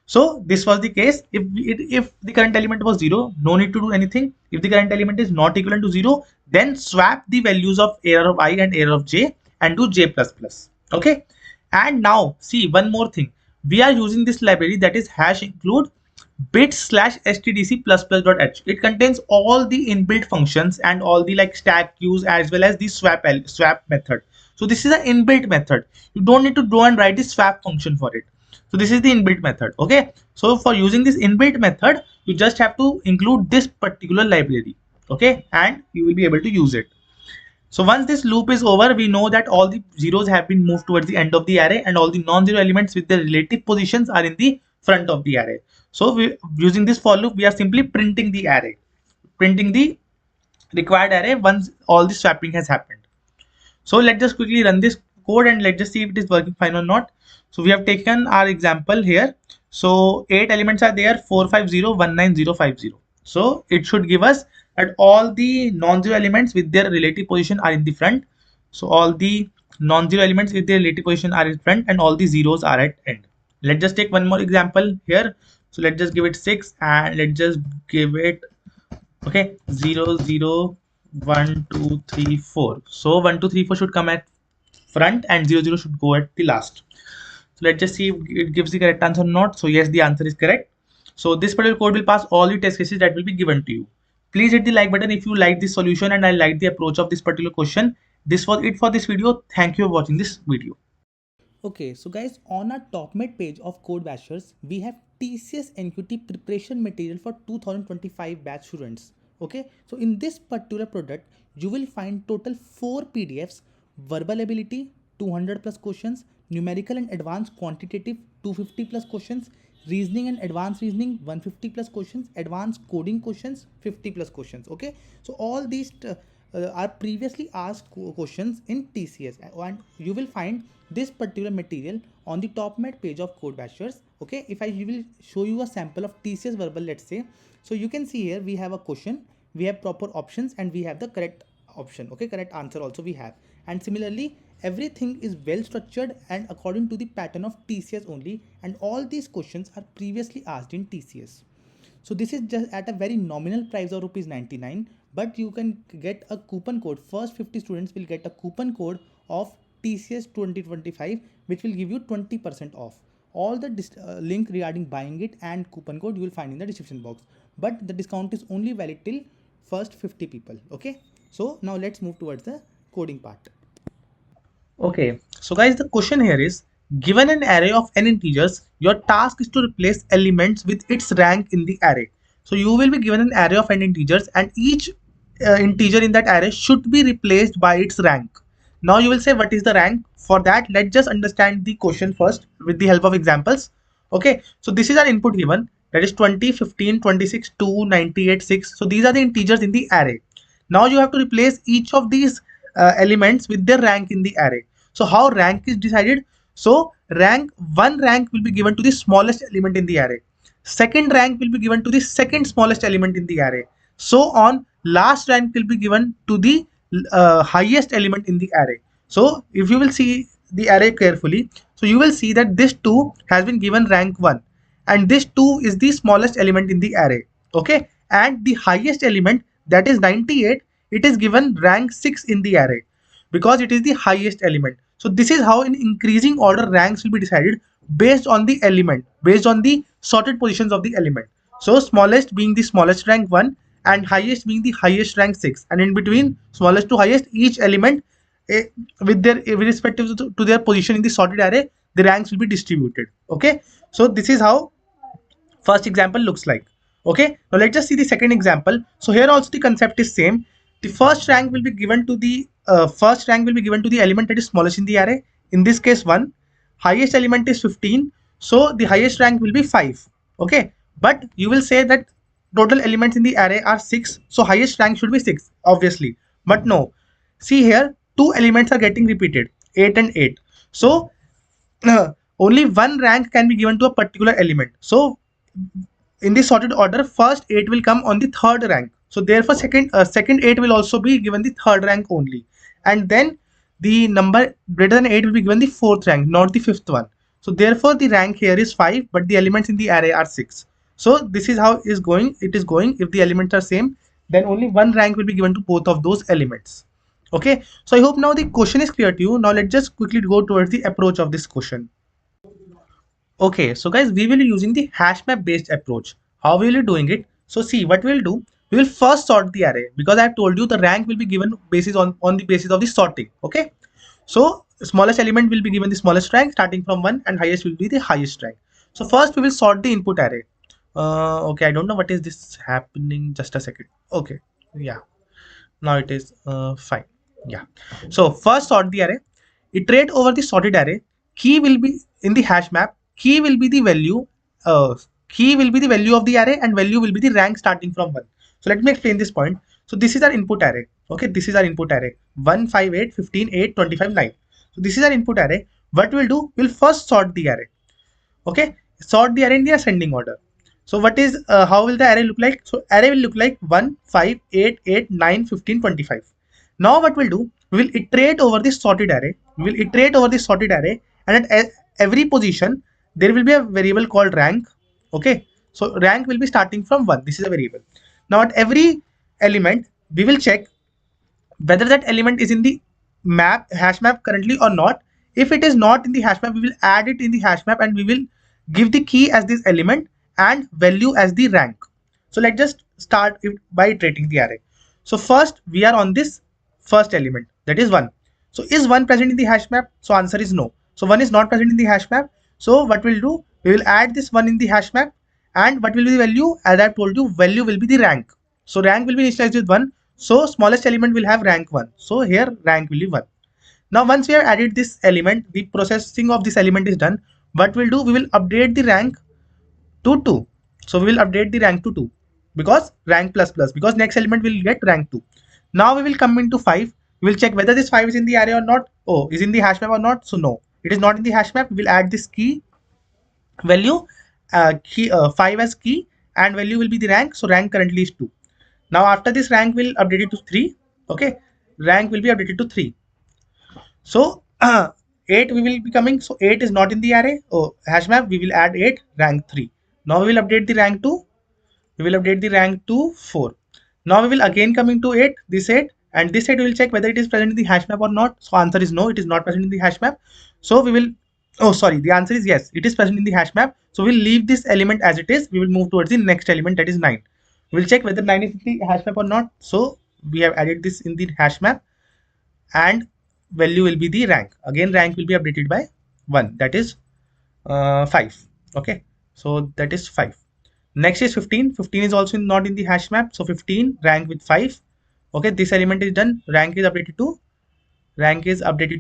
so this was the case. If the current element was 0, no need to do anything. If the current element is not equivalent to 0, then swap the values of error of I and error of j and do j plus plus. Okay, and now see one more thing. We are using this library, that is hash include bit/stdc++ .h. It contains all the inbuilt functions and all the like stack queues as well as the swap method. So this is an inbuilt method. You don't need to go and write the swap function for it. So this is the inbuilt method. Okay, so for using this inbuilt method, you just have to include this particular library. Okay, and you will be able to use it. So once this loop is over, we know that all the zeros have been moved towards the end of the array and all the non-zero elements with their relative positions are in the front of the array. So using this for loop, we are simply printing the array, printing the required array once all the swapping has happened. So let's just quickly run this code and let's just see if it is working fine or not. So we have taken our example here. So 8 elements are there, 450, 19050. So it should give us that all the non-zero elements with their relative position are in the front. So all the non-zero elements with their relative position are in front and all the zeros are at end. Let's just take one more example here. So let's just give it 6 and let's just give it, okay, 0 0 1 2 3 4. So 1 2 3 4 should come at front and 0 0 should go at the last. So let's just see if it gives the correct answer or not. So yes, the answer is correct. So this particular code will pass all the test cases that will be given to you. Please hit the like button if you like this solution and I like the approach of this particular question. This was it for this video. Thank you for watching this video. Okay, so guys, on our top mid page of Code Bashers, we have TCS NQT preparation material for 2025 batch students. Okay, so in this particular product, you will find total 4 PDFs: verbal ability 200 plus questions, numerical and advanced quantitative 250 plus questions, reasoning and advanced reasoning 150 plus questions, advanced coding questions 50 plus questions. Okay, so all these are previously asked questions in TCS, and you will find this particular material on the top mid page of Code Bashers. Okay, if I will show you a sample of TCS verbal, let's say, so you can see here we have a question, we have proper options, and we have the correct option. Okay, correct answer also we have, and similarly everything is well structured and according to the pattern of TCS only, and all these questions are previously asked in TCS. So this is just at a very nominal price of rupees 99, but you can get a coupon code. First 50 students will get a coupon code of TCS 2025, which will give you 20% off. All the link regarding buying it and coupon code you will find in the description box, but the discount is only valid till first 50 people. Okay, so now let's move towards the coding part. Okay, so guys, the question here is, given an array of n integers, your task is to replace elements with its rank in the array. So you will be given an array of n integers and each integer in that array should be replaced by its rank. Now you will say, what is the rank? For that, let's just understand the question first with the help of examples. Okay, so this is an input given, that is 20, 15, 26, 2, 98, 6. So these are the integers in the array. Now you have to replace each of these elements with their rank in the array. So how rank is decided? So one rank will be given to the smallest element in the array. Second rank will be given to the second smallest element in the array. So on, last rank will be given to the highest element in the array. So if you will see the array carefully, so you will see that this 2 has been given rank 1 and this 2 is the smallest element in the array. Okay, and the highest element, that is 98, it is given rank 6 in the array because it is the highest element. So this is how in increasing order ranks will be decided based on the element, based on the sorted positions of the element. So smallest being the smallest rank 1 and highest being the highest rank 6, and in between smallest to highest, each element with respective to their position in the sorted array, the ranks will be distributed. Okay, so this is how first example looks like. Okay, now let's just see the second example. So here also the concept is same. The first rank will be given to the element that is smallest in the array, in this case 1. Highest element is 15, so the highest rank will be 5. Okay, but you will say that total elements in the array are 6, so highest rank should be 6 obviously, but no, see here two elements are getting repeated, 8 and 8. So only one rank can be given to a particular element. So in this sorted order, first 8 will come on the third rank. So therefore second 8 will also be given the third rank only, and then the number greater than 8 will be given the fourth rank, not the fifth one. So therefore the rank here is 5, but the elements in the array are 6. So this is how it is going. If the elements are same, then only one rank will be given to both of those elements. Okay, so I hope now the question is clear to you. Now let's just quickly go towards the approach of this question. Okay, so guys, we will be using the hash map based approach. How will you doing it? So see what we'll do. We will first sort the array because I have told you the rank will be given basis on the basis of the sorting. Okay, so smallest element will be given the smallest rank starting from 1 and highest will be the highest rank. So first we will sort the input array. Okay, I don't know what is this happening. Just a second. Okay, yeah, now it is fine. Yeah. So first sort the array, iterate over the sorted array. Key will be in the hash map. Key will be the value. Key will be the value of the array, and value will be the rank starting from 1. So let me explain this point. So this is our input array. Okay, this is our input array. 1, 5, 8, 15, 8, 25, 9. So this is our input array. What we'll do, we'll first sort the array. Okay, sort the array in the ascending order. So what is how will the array look like? So array will look like 1, 5, 8, 8, 9, 15, 25. Now what we'll do, we will iterate over this sorted array. We will iterate over this sorted array, and at every position there will be a variable called rank. Okay, so rank will be starting from 1. This is a variable. Now at every element we will check whether that element is in the hash map currently or not. If it is not in the hash map, we will add it in the hash map, and we will give the key as this element and value as the rank. So let's just start it by iterating the array. So first we are on this first element, that is 1. So is 1 present in the hash map? So answer is no. So 1 is not present in the hash map. So what we'll do, we will add this 1 in the hash map, and what will be the value? As I told you, value will be the rank. So rank will be initialized with 1. So smallest element will have rank 1. So here rank will be 1. Now once we have added this element, the processing of this element is done. What we'll do, we will update the rank to 2. So we will update the rank to 2 because rank plus plus, because next element will get rank 2. Now we will come into 5. We will check whether this 5 is in the array or not. Oh, is in the hash map or not? So no, it is not in the hash map. We will add this key value, 5 as key, and value will be the rank. So rank currently is 2. Now after this rank will update it to 3. Okay, rank will be updated to 3. So 8 we will be coming. So 8 is not in the array. Oh, hash map, we will add 8, rank 3. Now we will update the rank to, we will update the rank to 4. Now we will again coming to 8, this 8, and this 8 we will check whether it is present in the hash map or not. So answer is no, it is not present in the hash map. So we will, oh sorry, the answer is yes, it is present in the hash map. So we'll leave this element as it is. We will move towards the next element, that is 9. We'll check whether 9 is in the hash map or not. So we have added this in the hash map, and value will be the rank. Again rank will be updated by 1, that is 5. Okay, so that is 5. Next is 15. 15 is also not in the hash map. So 15 rank with 5. Okay, this element is done. Rank is updated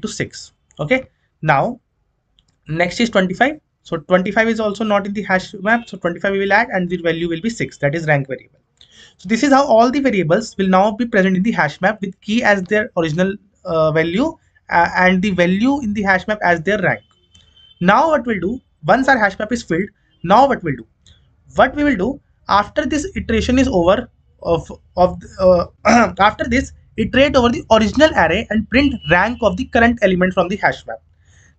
to 6. Okay, now next is 25. So 25 is also not in the hash map. So 25 we will add, and the value will be 6. That is rank variable. So this is how all the variables will now be present in the hash map with key as their original value, and the value in the hash map as their rank. Now what we'll do, once our hash map is filled, now what we'll do, what we will do after this iteration is over of after this, iterate over the original array and print rank of the current element from the hash map.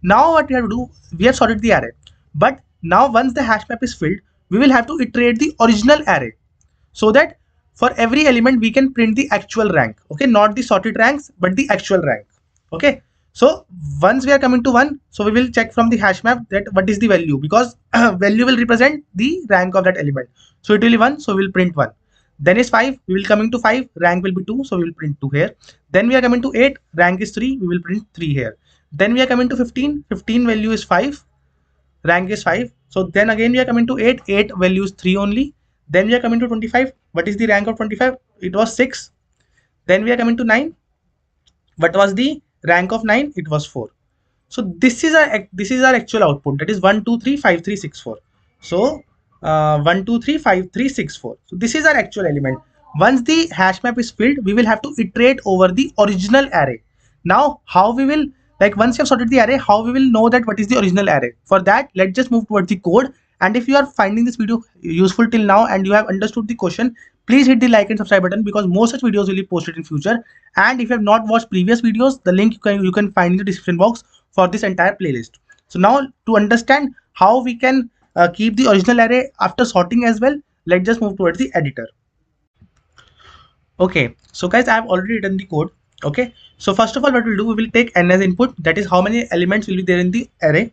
Now what we have to do, we have sorted the array, but now once the hash map is filled, we will have to iterate the original array, so that for every element we can print the actual rank. Okay, not the sorted ranks but the actual rank. Okay, so once we are coming to 1, so we will check from the hash map that what is the value, because value will represent the rank of that element. So it will be 1, so we will print 1. Then is 5, we will coming to 5, rank will be 2, so we will print 2 here. Then we are coming to 8, rank is 3, we will print 3 here. Then we are coming to 15, 15 value is 5, rank is 5. So then again we are coming to 8, 8 value is 3 only. Then we are coming to 25, what is the rank of 25? It was 6. Then we are coming to 9, what was the rank of 9? It was 4. So this is our actual output, that is 1 2 3 5 3 6 4. So 1 2 3 5 3 6 4. So this is our actual element. Once the hash map is filled, we will have to iterate over the original array. Now how we will, like once you have sorted the array, how we will know that what is the original array? For that, let's just move towards the code. And if you are finding this video useful till now and you have understood the question, please hit the like and subscribe button, because more such videos will be posted in future. And if you have not watched previous videos, the link you can find in the description box for this entire playlist. So now to understand how we can keep the original array after sorting as well, let's just move towards the editor. Okay, so guys, I have already written the code. Okay, so first of all, what we'll do, we will take n as input, that is how many elements will be there in the array.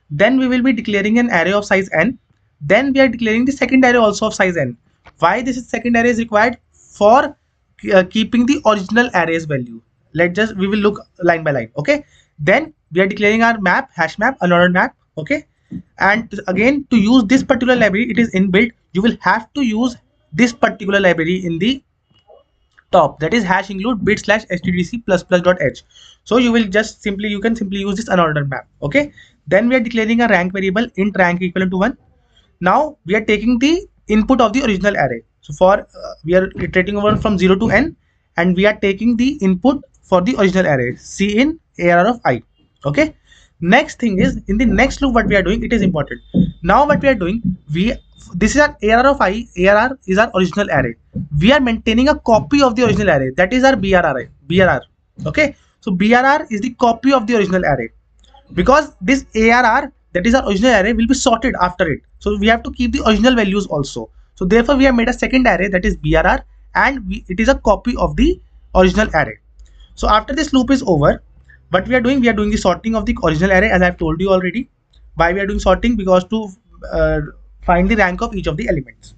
Then we will be declaring an array of size n. Then we are declaring the second array also of size n. Why this is second array is required? For keeping the original array's value. We will look line by line. Okay, then we are declaring our map, hash map, unordered map. Okay, and again, to use this particular library, it is inbuilt. You will have to use this particular library in the top, that is hash include bit slash stdc plus plus dot h. So you will just simply, you can simply use this unordered map. Okay, then we are declaring a rank variable int rank equivalent to 1. Now we are taking the input of the original array. So for we are iterating over from 0 to n, and we are taking the input for the original array c in arr of I. Okay, next thing is, in the next loop what we are doing, it is important. Now what we are doing, this is our arr of I. Arr is our original array. We are maintaining a copy of the original array, that is our brr. Okay, so brr is the copy of the original array, because this arr, that is our original array, will be sorted after it. So we have to keep the original values also. So therefore we have made a second array, that is brr, and it is a copy of the original array. So after this loop is over, what we are doing the sorting of the original array, as I have told you already. Why we are doing sorting? Because to uh, find the rank of each of the elements.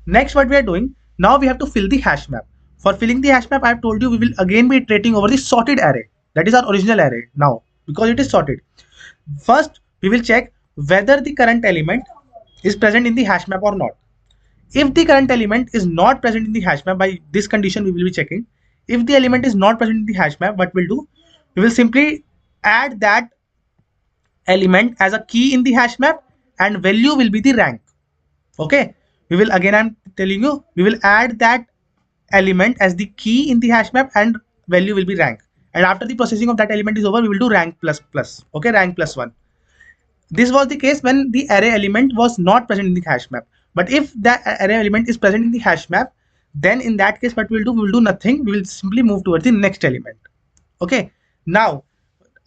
Next, what we are doing, now we have to fill the hash map. For filling the hash map, I have told you we will again be iterating over the sorted array, that is our original array now, because it is sorted. First, we will check whether the current element is present in the hash map or not. If the current element is not present in the hash map, by this condition we will be checking. If the element is not present in the hash map, what we'll do, we will simply add that element as a key in the hash map, and value will be the rank. Okay, we will, again I'm telling you, we will add that element as the key in the hash map, and value will be rank. And after the processing of that element is over, we will do rank plus plus. Okay, rank plus 1. This was the case when the array element was not present in the hash map. But if that array element is present in the hash map, then in that case what we will do nothing, we will simply move towards the next element. Okay, now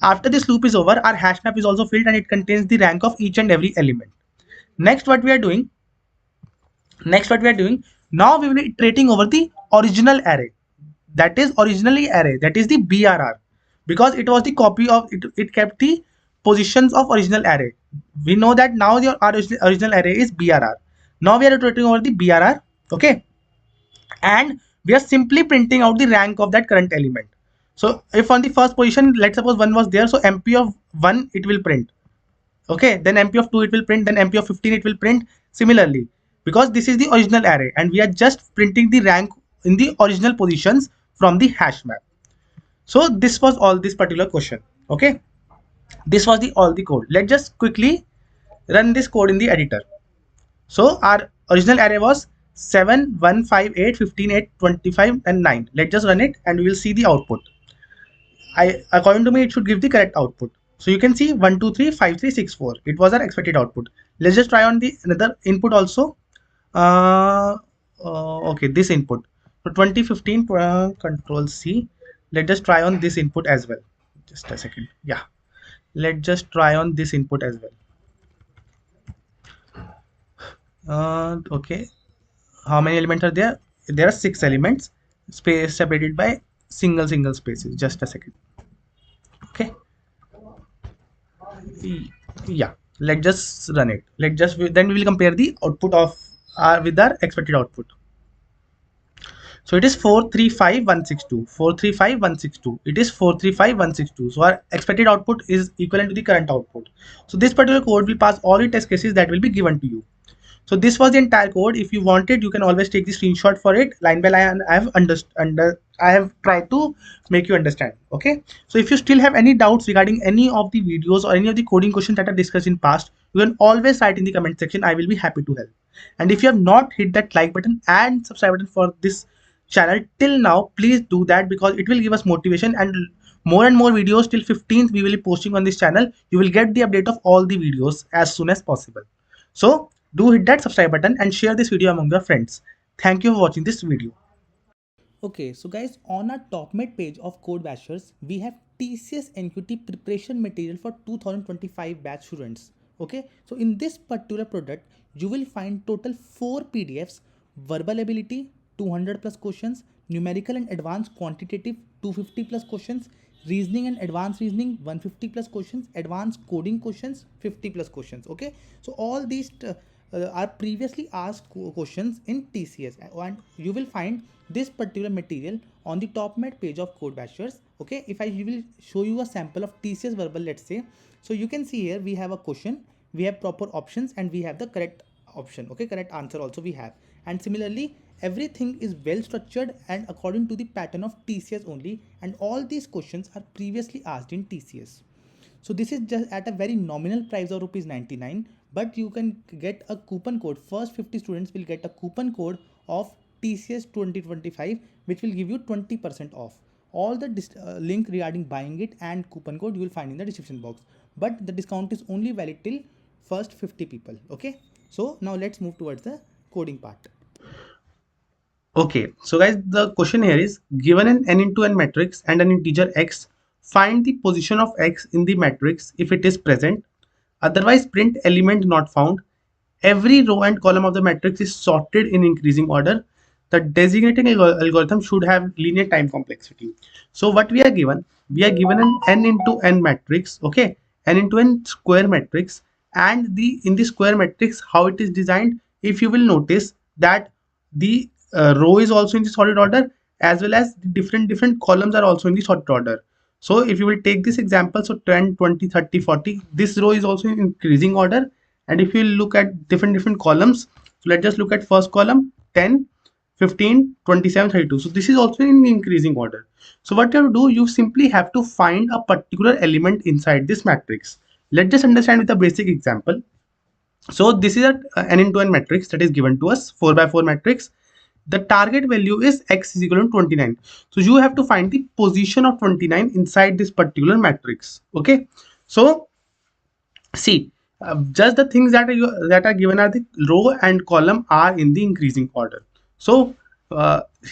after this loop is over, our hash map is also filled, and it contains the rank of each and every element. Next what we are doing, now we will be iterating over the original array, that is originally array, that is the brr, because it was the copy of it, it kept the positions of original array. We know that now the original array is brr. Now we are iterating over the brr. Okay, and we are simply printing out the rank of that current element. So if on the first position, let's suppose 1 was there, so mp of 1 it will print. Okay, then mp of 2 it will print, then mp of 15 it will print. Similarly, because this is the original array and we are just printing the rank in the original positions from the hash map. So this was all this particular question. Okay, this was the all the code. Let's just quickly run this code in the editor. So our original array was 7 1 5 8 15 8 25 and 9. Let's just run it and we will see the output. According to me, it should give the correct output. So you can see 1 2 3 5 3 6 4. It was our expected output. Let's just try on the another input also. Okay, this input. So 2015 control C. Let's just try on this input as well. Just a second. Yeah, let's just try on this input as well. Okay, how many elements are there? There are 6 elements, space separated by single spaces. Just a second. Okay, yeah, let's just run it. Let's just, then we will compare the output of with our expected output. So it is 435162. 435162. It is 435162. So our expected output is equivalent to the current output. So this particular code will pass all the test cases that will be given to you. So this was the entire code. If you want it, you can always take the screenshot for it line by line. I have tried to make you understand. Okay. So if you still have any doubts regarding any of the videos or any of the coding questions that are discussed in past, you can always write in the comment section. I will be happy to help. And if you have not hit that like button and subscribe button for this channel till now, please do that, because it will give us motivation, and more videos till 15th we will be posting on this channel. You will get the update of all the videos as soon as possible. So do hit that subscribe button and share this video among your friends. Thank you for watching this video. Okay, so guys, on our top mid page of Code Bashers, we have TCS NQT preparation material for 2025 batch students. Okay, so in this particular product, you will find total 4 PDFs: verbal ability 200 plus questions, numerical and advanced quantitative 250 plus questions, reasoning and advanced reasoning 150 plus questions, advanced coding questions 50 plus questions. Okay, so all these are previously asked questions in TCS, and you will find this particular material on the top mid page of Code Bashers. Okay, if I will show you a sample of TCS verbal, let's say, so you can see here we have a question, we have proper options, and we have the correct option. Okay, correct answer also we have. And similarly, everything is well structured and according to the pattern of TCS only, and all these questions are previously asked in TCS. So this is just at a very nominal price of rupees 99, but you can get a coupon code. First 50 students will get a coupon code of TCS 2025, which will give you 20% off. All the link regarding buying it and coupon code you will find in the description box. But the discount is only valid till first 50 people. Okay. So now let's move towards the coding part. Okay, so guys, the question here is given an n into n matrix and an integer x, find the position of x in the matrix if it is present. Otherwise, print element not found. Every row and column of the matrix is sorted in increasing order. The designating algorithm should have linear time complexity. So what we are given an n into n matrix, okay, n into n square matrix, and in the square matrix, how it is designed, if you will notice that the row is also in the sorted order, as well as the different columns are also in the sorted order. So if you will take this example, so 10, 20, 30, 40, this row is also in increasing order. And if you look at different columns, so let's just look at first column, 10, 15, 27, 32. So this is also in increasing order. So what you have to do, you simply have to find a particular element inside this matrix. Let's just understand with a basic example. So this is an n into n matrix that is given to us, 4 by 4 matrix. The target value is x is equal to 29. So you have to find the position of 29 inside this particular matrix. Okay. So see, just the things that are given are the row and column are in the increasing order. So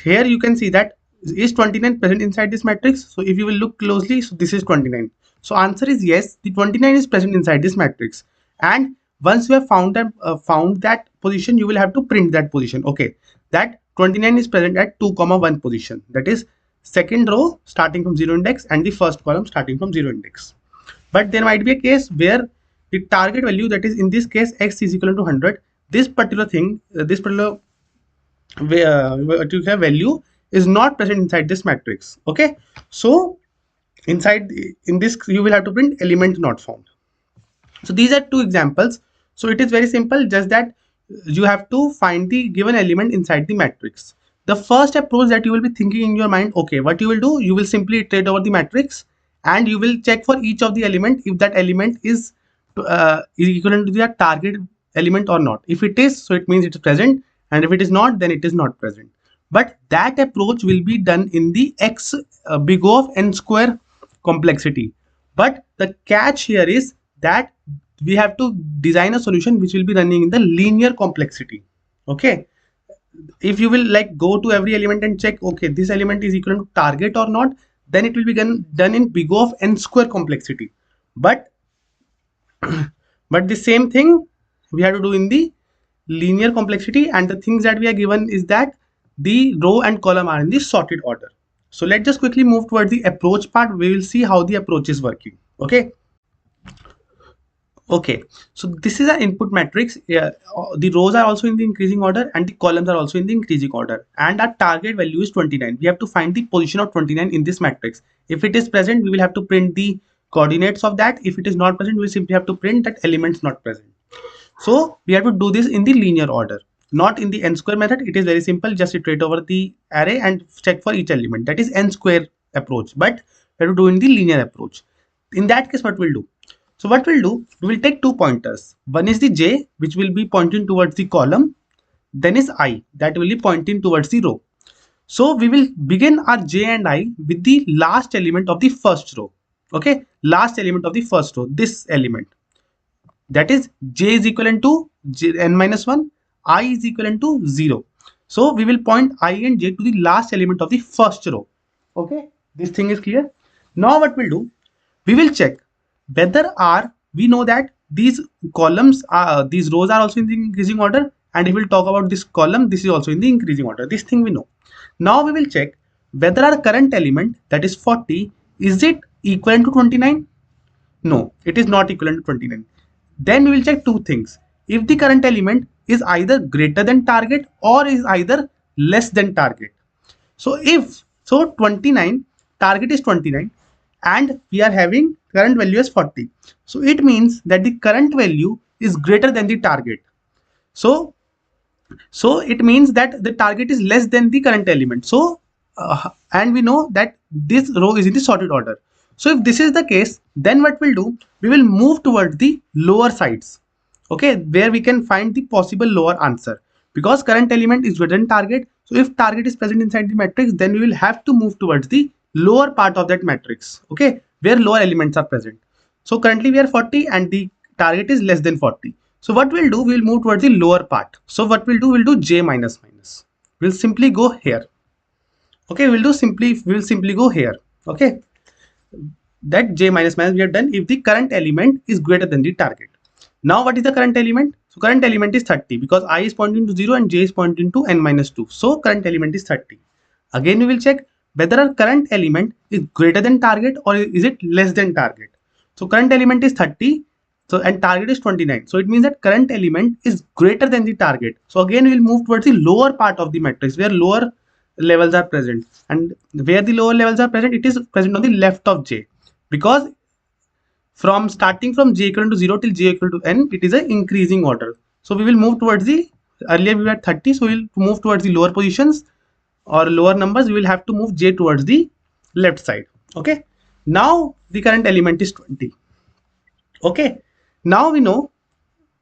here you can see that is 29 present inside this matrix. So if you will look closely, so this is 29. So answer is yes, the 29 is present inside this matrix. And once you have found that position, you will have to print that position. Okay, that 29 is present at 2, 1 position. That is second row starting from 0 index and the first column starting from 0 index. But there might be a case where the target value, that is in this case x is equal to 100, this particular thing, this particular value is not present inside this matrix. Okay, so in this you will have to print element not found. So these are two examples. So it is very simple, just that you have to find the given element inside the matrix. The first approach that you will be thinking in your mind, okay, what you will do, you will simply iterate over the matrix and you will check for each of the element if that element is equivalent to the target element or not. If it is, so it means it is present, and if it is not, then it is not present. But that approach will be done in the x big O of n square complexity. But the catch here is that we have to design a solution which will be running in the linear complexity. Okay, if you will like go to every element and check, okay, this element is equal to target or not, then it will be done in big O of n square complexity. But the same thing we have to do in the linear complexity, and the things that we are given is that the row and column are in the sorted order. So let's just quickly move towards the approach part. We will see how the approach is working. Okay, so this is an input matrix. The rows are also in the increasing order and the columns are also in the increasing order, and our target value is 29. We have to find the position of 29 in this matrix. If it is present, we will have to print the coordinates of that. If it is not present, we simply have to print that elements not present. So we have to do this in the linear order, not in the n square method. It is very simple, just iterate over the array and check for each element. That is n square approach, but we have to do in the linear approach. In that case, what we'll do? So what we'll do, we will take two pointers. One is the j, which will be pointing towards the column. Then is I, that will be pointing towards the row. So we will begin our j and I with the last element of the first row. Okay, last element of the first row, this element. That is j is equivalent to n minus 1, I is equivalent to 0. So we will point I and j to the last element of the first row. Okay, this thing is clear. Now what we'll do, we will check whether we know that these columns these rows are also in the increasing order, and if we'll talk about this column, this is also in the increasing order. This thing we know. Now we will check whether our current element, that is 40, is it equivalent to 29? No, it is not equivalent to 29. Then we will check two things. If the current element is either greater than target or is either less than target. So 29, target is 29 and we are having current value as 40. So it means that the current value is greater than the target. So So it means that the target is less than the current element. So and we know that this row is in the sorted order. So if this is the case, then what we'll do, we will move towards the lower sides, okay, where we can find the possible lower answer, because current element is greater than target. So if target is present inside the matrix, then we will have to move towards the lower part of that matrix, okay, where lower elements are present. So currently we are 40 and the target is less than 40. So what we'll do, we'll move towards the lower part. So what we'll do j minus minus. We'll simply go here. Okay, we'll simply go here. Okay, that j minus minus we have done if the current element is greater than the target. Now what is the current element? So current element is 30 because I is pointing to 0 and j is pointing to n minus 2. So current element is 30. Again we will check whether our current element is greater than target or is it less than target. So current element is 30, so and target is 29. So it means that current element is greater than the target. So again we will move towards the lower part of the matrix where lower levels are present, and where the lower levels are present, it is present on the left of j, because from starting from j equal to 0 till j equal to n, it is an increasing order. So we will move towards the, earlier we were at 30, so we will move towards the lower positions or lower numbers. We will have to move j towards the left side. Okay, now the current element is 20. Okay, now we know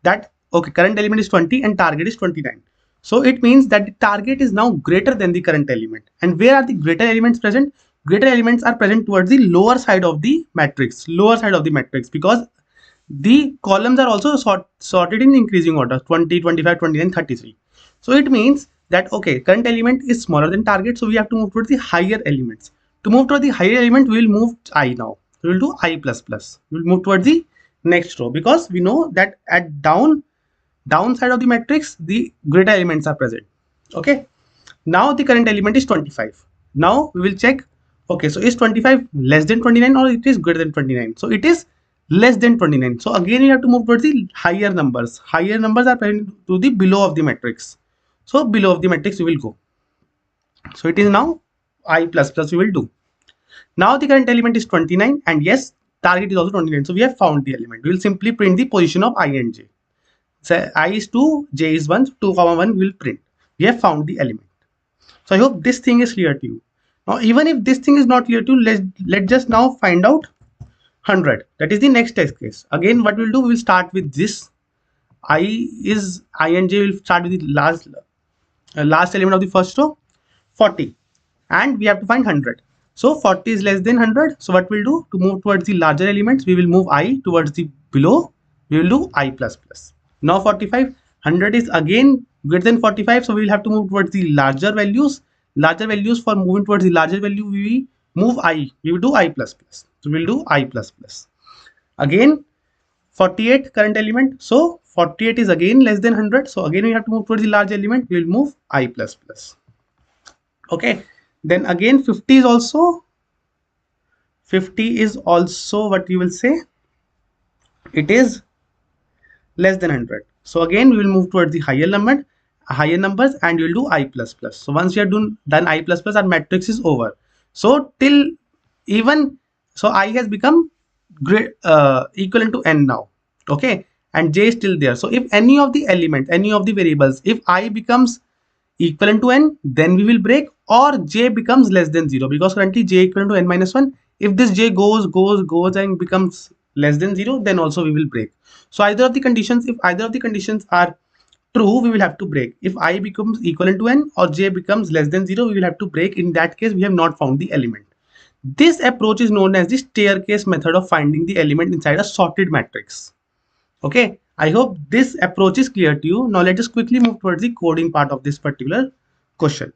that, okay, current element is 20 and target is 29. So it means that the target is now greater than the current element. And where are the greater elements present? Greater elements are present towards the lower side of the matrix, because the columns are also sorted in increasing order, 20, 25, 29, 33. So it means that, okay, current element is smaller than target, so we have to move towards the higher elements. To move towards the higher element, we will move I now. We will do I plus plus. We will move towards the next row, because we know that at downside of the matrix the greater elements are present. Okay, now the current element is 25. Now we will check, okay, so is 25 less than 29 or it is greater than 29? So it is less than 29. So again you have to move towards the higher numbers. Higher numbers are present to the below of the matrix. So below of the matrix we will go. So it is now I plus plus we will do. Now the current element is 29 and yes, target is also 29. So we have found the element. We will simply print the position of I and j. So I is 2, j is 1, 2 comma 1 will print. We have found the element. So I hope this thing is clear to you. Now even if this thing is not clear to you, let's just now find out 100. That is the next test case. Again what we'll do, we will start with this. I and j will start with the last element of the first row, 40, and we have to find 100. So 40 is less than 100. So what we'll do, to move towards the larger elements, we will move I towards the below. We will do I plus plus. Now 45, 100 is again greater than 45. So we will have to move towards the larger values. Larger values, for moving towards the larger value, we move I. We will do I plus plus. So we will do I plus plus. Again 48 current element. So 48 is again less than 100. So again we have to move towards the large element. We will move I plus plus. Okay, then again 50 is also what you will say, it is less than 100. So again we will move towards the higher numbers and we will do I plus plus. So once we have done I plus plus, our matrix is over. So till even, so I has become equivalent to n now. Okay, and j is still there. So if any of the variables, if I becomes equivalent to n, then we will break, or j becomes less than 0, because currently j equivalent to n minus 1. If this j goes and becomes less than 0, then also we will break. So if either of the conditions are true, we will have to break. If I becomes equivalent to n or j becomes less than 0, we will have to break. In that case, we have not found the element. This approach is known as the staircase method of finding the element inside a sorted matrix. Okay, I hope this approach is clear to you. Now let us quickly move towards the coding part of this particular question.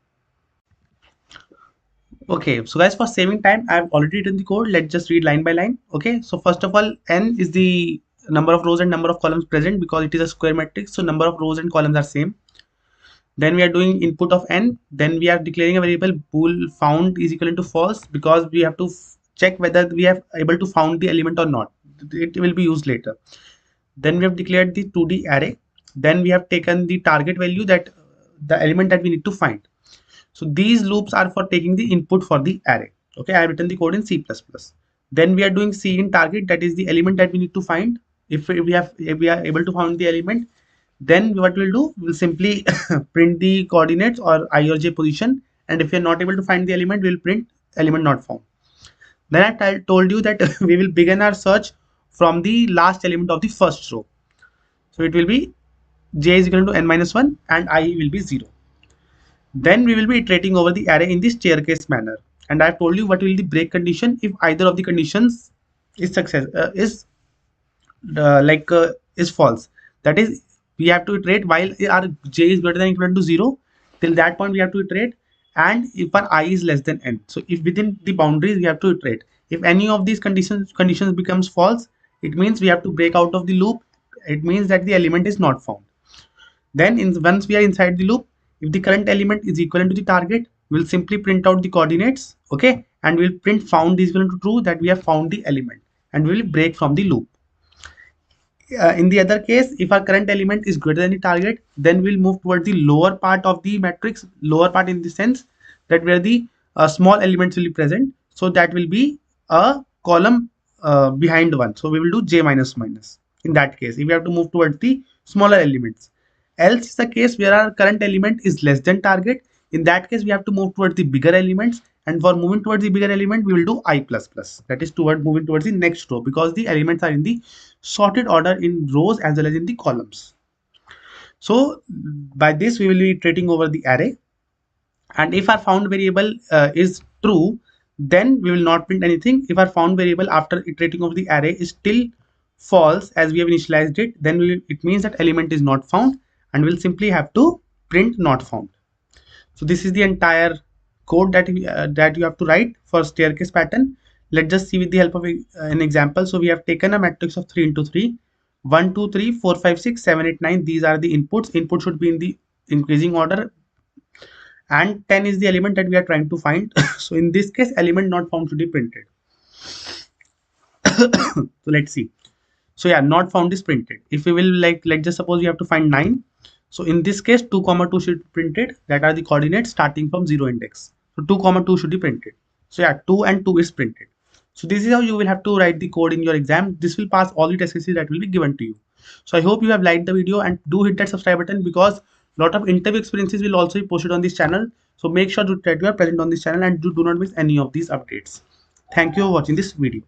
Okay, so guys, for saving time, I've already written the code. Let's just read line by line. Okay, so first of all, n is the number of rows and number of columns present, because it is a square matrix, so number of rows and columns are same. Then we are doing input of n. Then we are declaring a variable bool found is equivalent to false, because we have to check whether we are able to found the element or not. It will be used later. Then we have declared the 2D array. Then we have taken the target value, that the element that we need to find. So these loops are for taking the input for the array. Okay, I have written the code in C++. Then we are doing C in target, that is the element that we need to find. If we are able to find the element, Then what we'll do, we'll simply print the coordinates or I or j position, and if you're not able to find the element, we'll print element not found. Then I told you that we will begin our search from the last element of the first row. So it will be j is equal to n minus 1 and I will be 0. Then we will be iterating over the array in the staircase manner. And I've told you what will be the break condition if either of the conditions is is false. That is, we have to iterate while our j is greater than or equal to 0. Till that point we have to iterate, and if our I is less than n. So if within the boundaries we have to iterate. If any of these conditions becomes false, it means we have to break out of the loop. It means that the element is not found. Then once we are inside the loop, if the current element is equivalent to the target, we'll simply print out the coordinates, okay, and we'll print found is equal to true, that we have found the element, and we will break from the loop. In the other case, if our current element is greater than the target, then we'll move towards the lower part of the matrix. Lower part in the sense that where the small elements will be present. So that will be a column behind one. So we will do j minus minus. In that case, if we have to move towards the smaller elements. Else is the case where our current element is less than target. In that case, we have to move towards the bigger elements. And for moving towards the bigger element, we will do I plus plus. That is toward moving towards the next row, because the elements are in the sorted order in rows as well as in the columns. So by this we will be iterating over the array, and if our found variable is true, then we will not print anything. If our found variable after iterating over the array is still false as we have initialized it, then it means that element is not found, and we'll simply have to print not found. So this is the entire code that you have to write for staircase pattern. Let's just see with the help of an example. So we have taken a matrix of 3 into 3, 1 2 3 4 5 6 7 8 9. These are the inputs. Input should be in the increasing order, and 10 is the element that we are trying to find. So in this case, element not found should be printed. So let's see. So yeah, not found is printed. If we will, like, let's just suppose we have to find 9. So in this case, 2 comma 2 should be printed. That are the coordinates starting from 0 index. So 2 comma 2 should be printed. So yeah, 2 and 2 is printed. So this is how you will have to write the code in your exam. This will pass all the test cases that will be given to you. So I hope you have liked the video, and do hit that subscribe button, because a lot of interview experiences will also be posted on this channel. So make sure that you are present on this channel and do not miss any of these updates. Thank you for watching this video.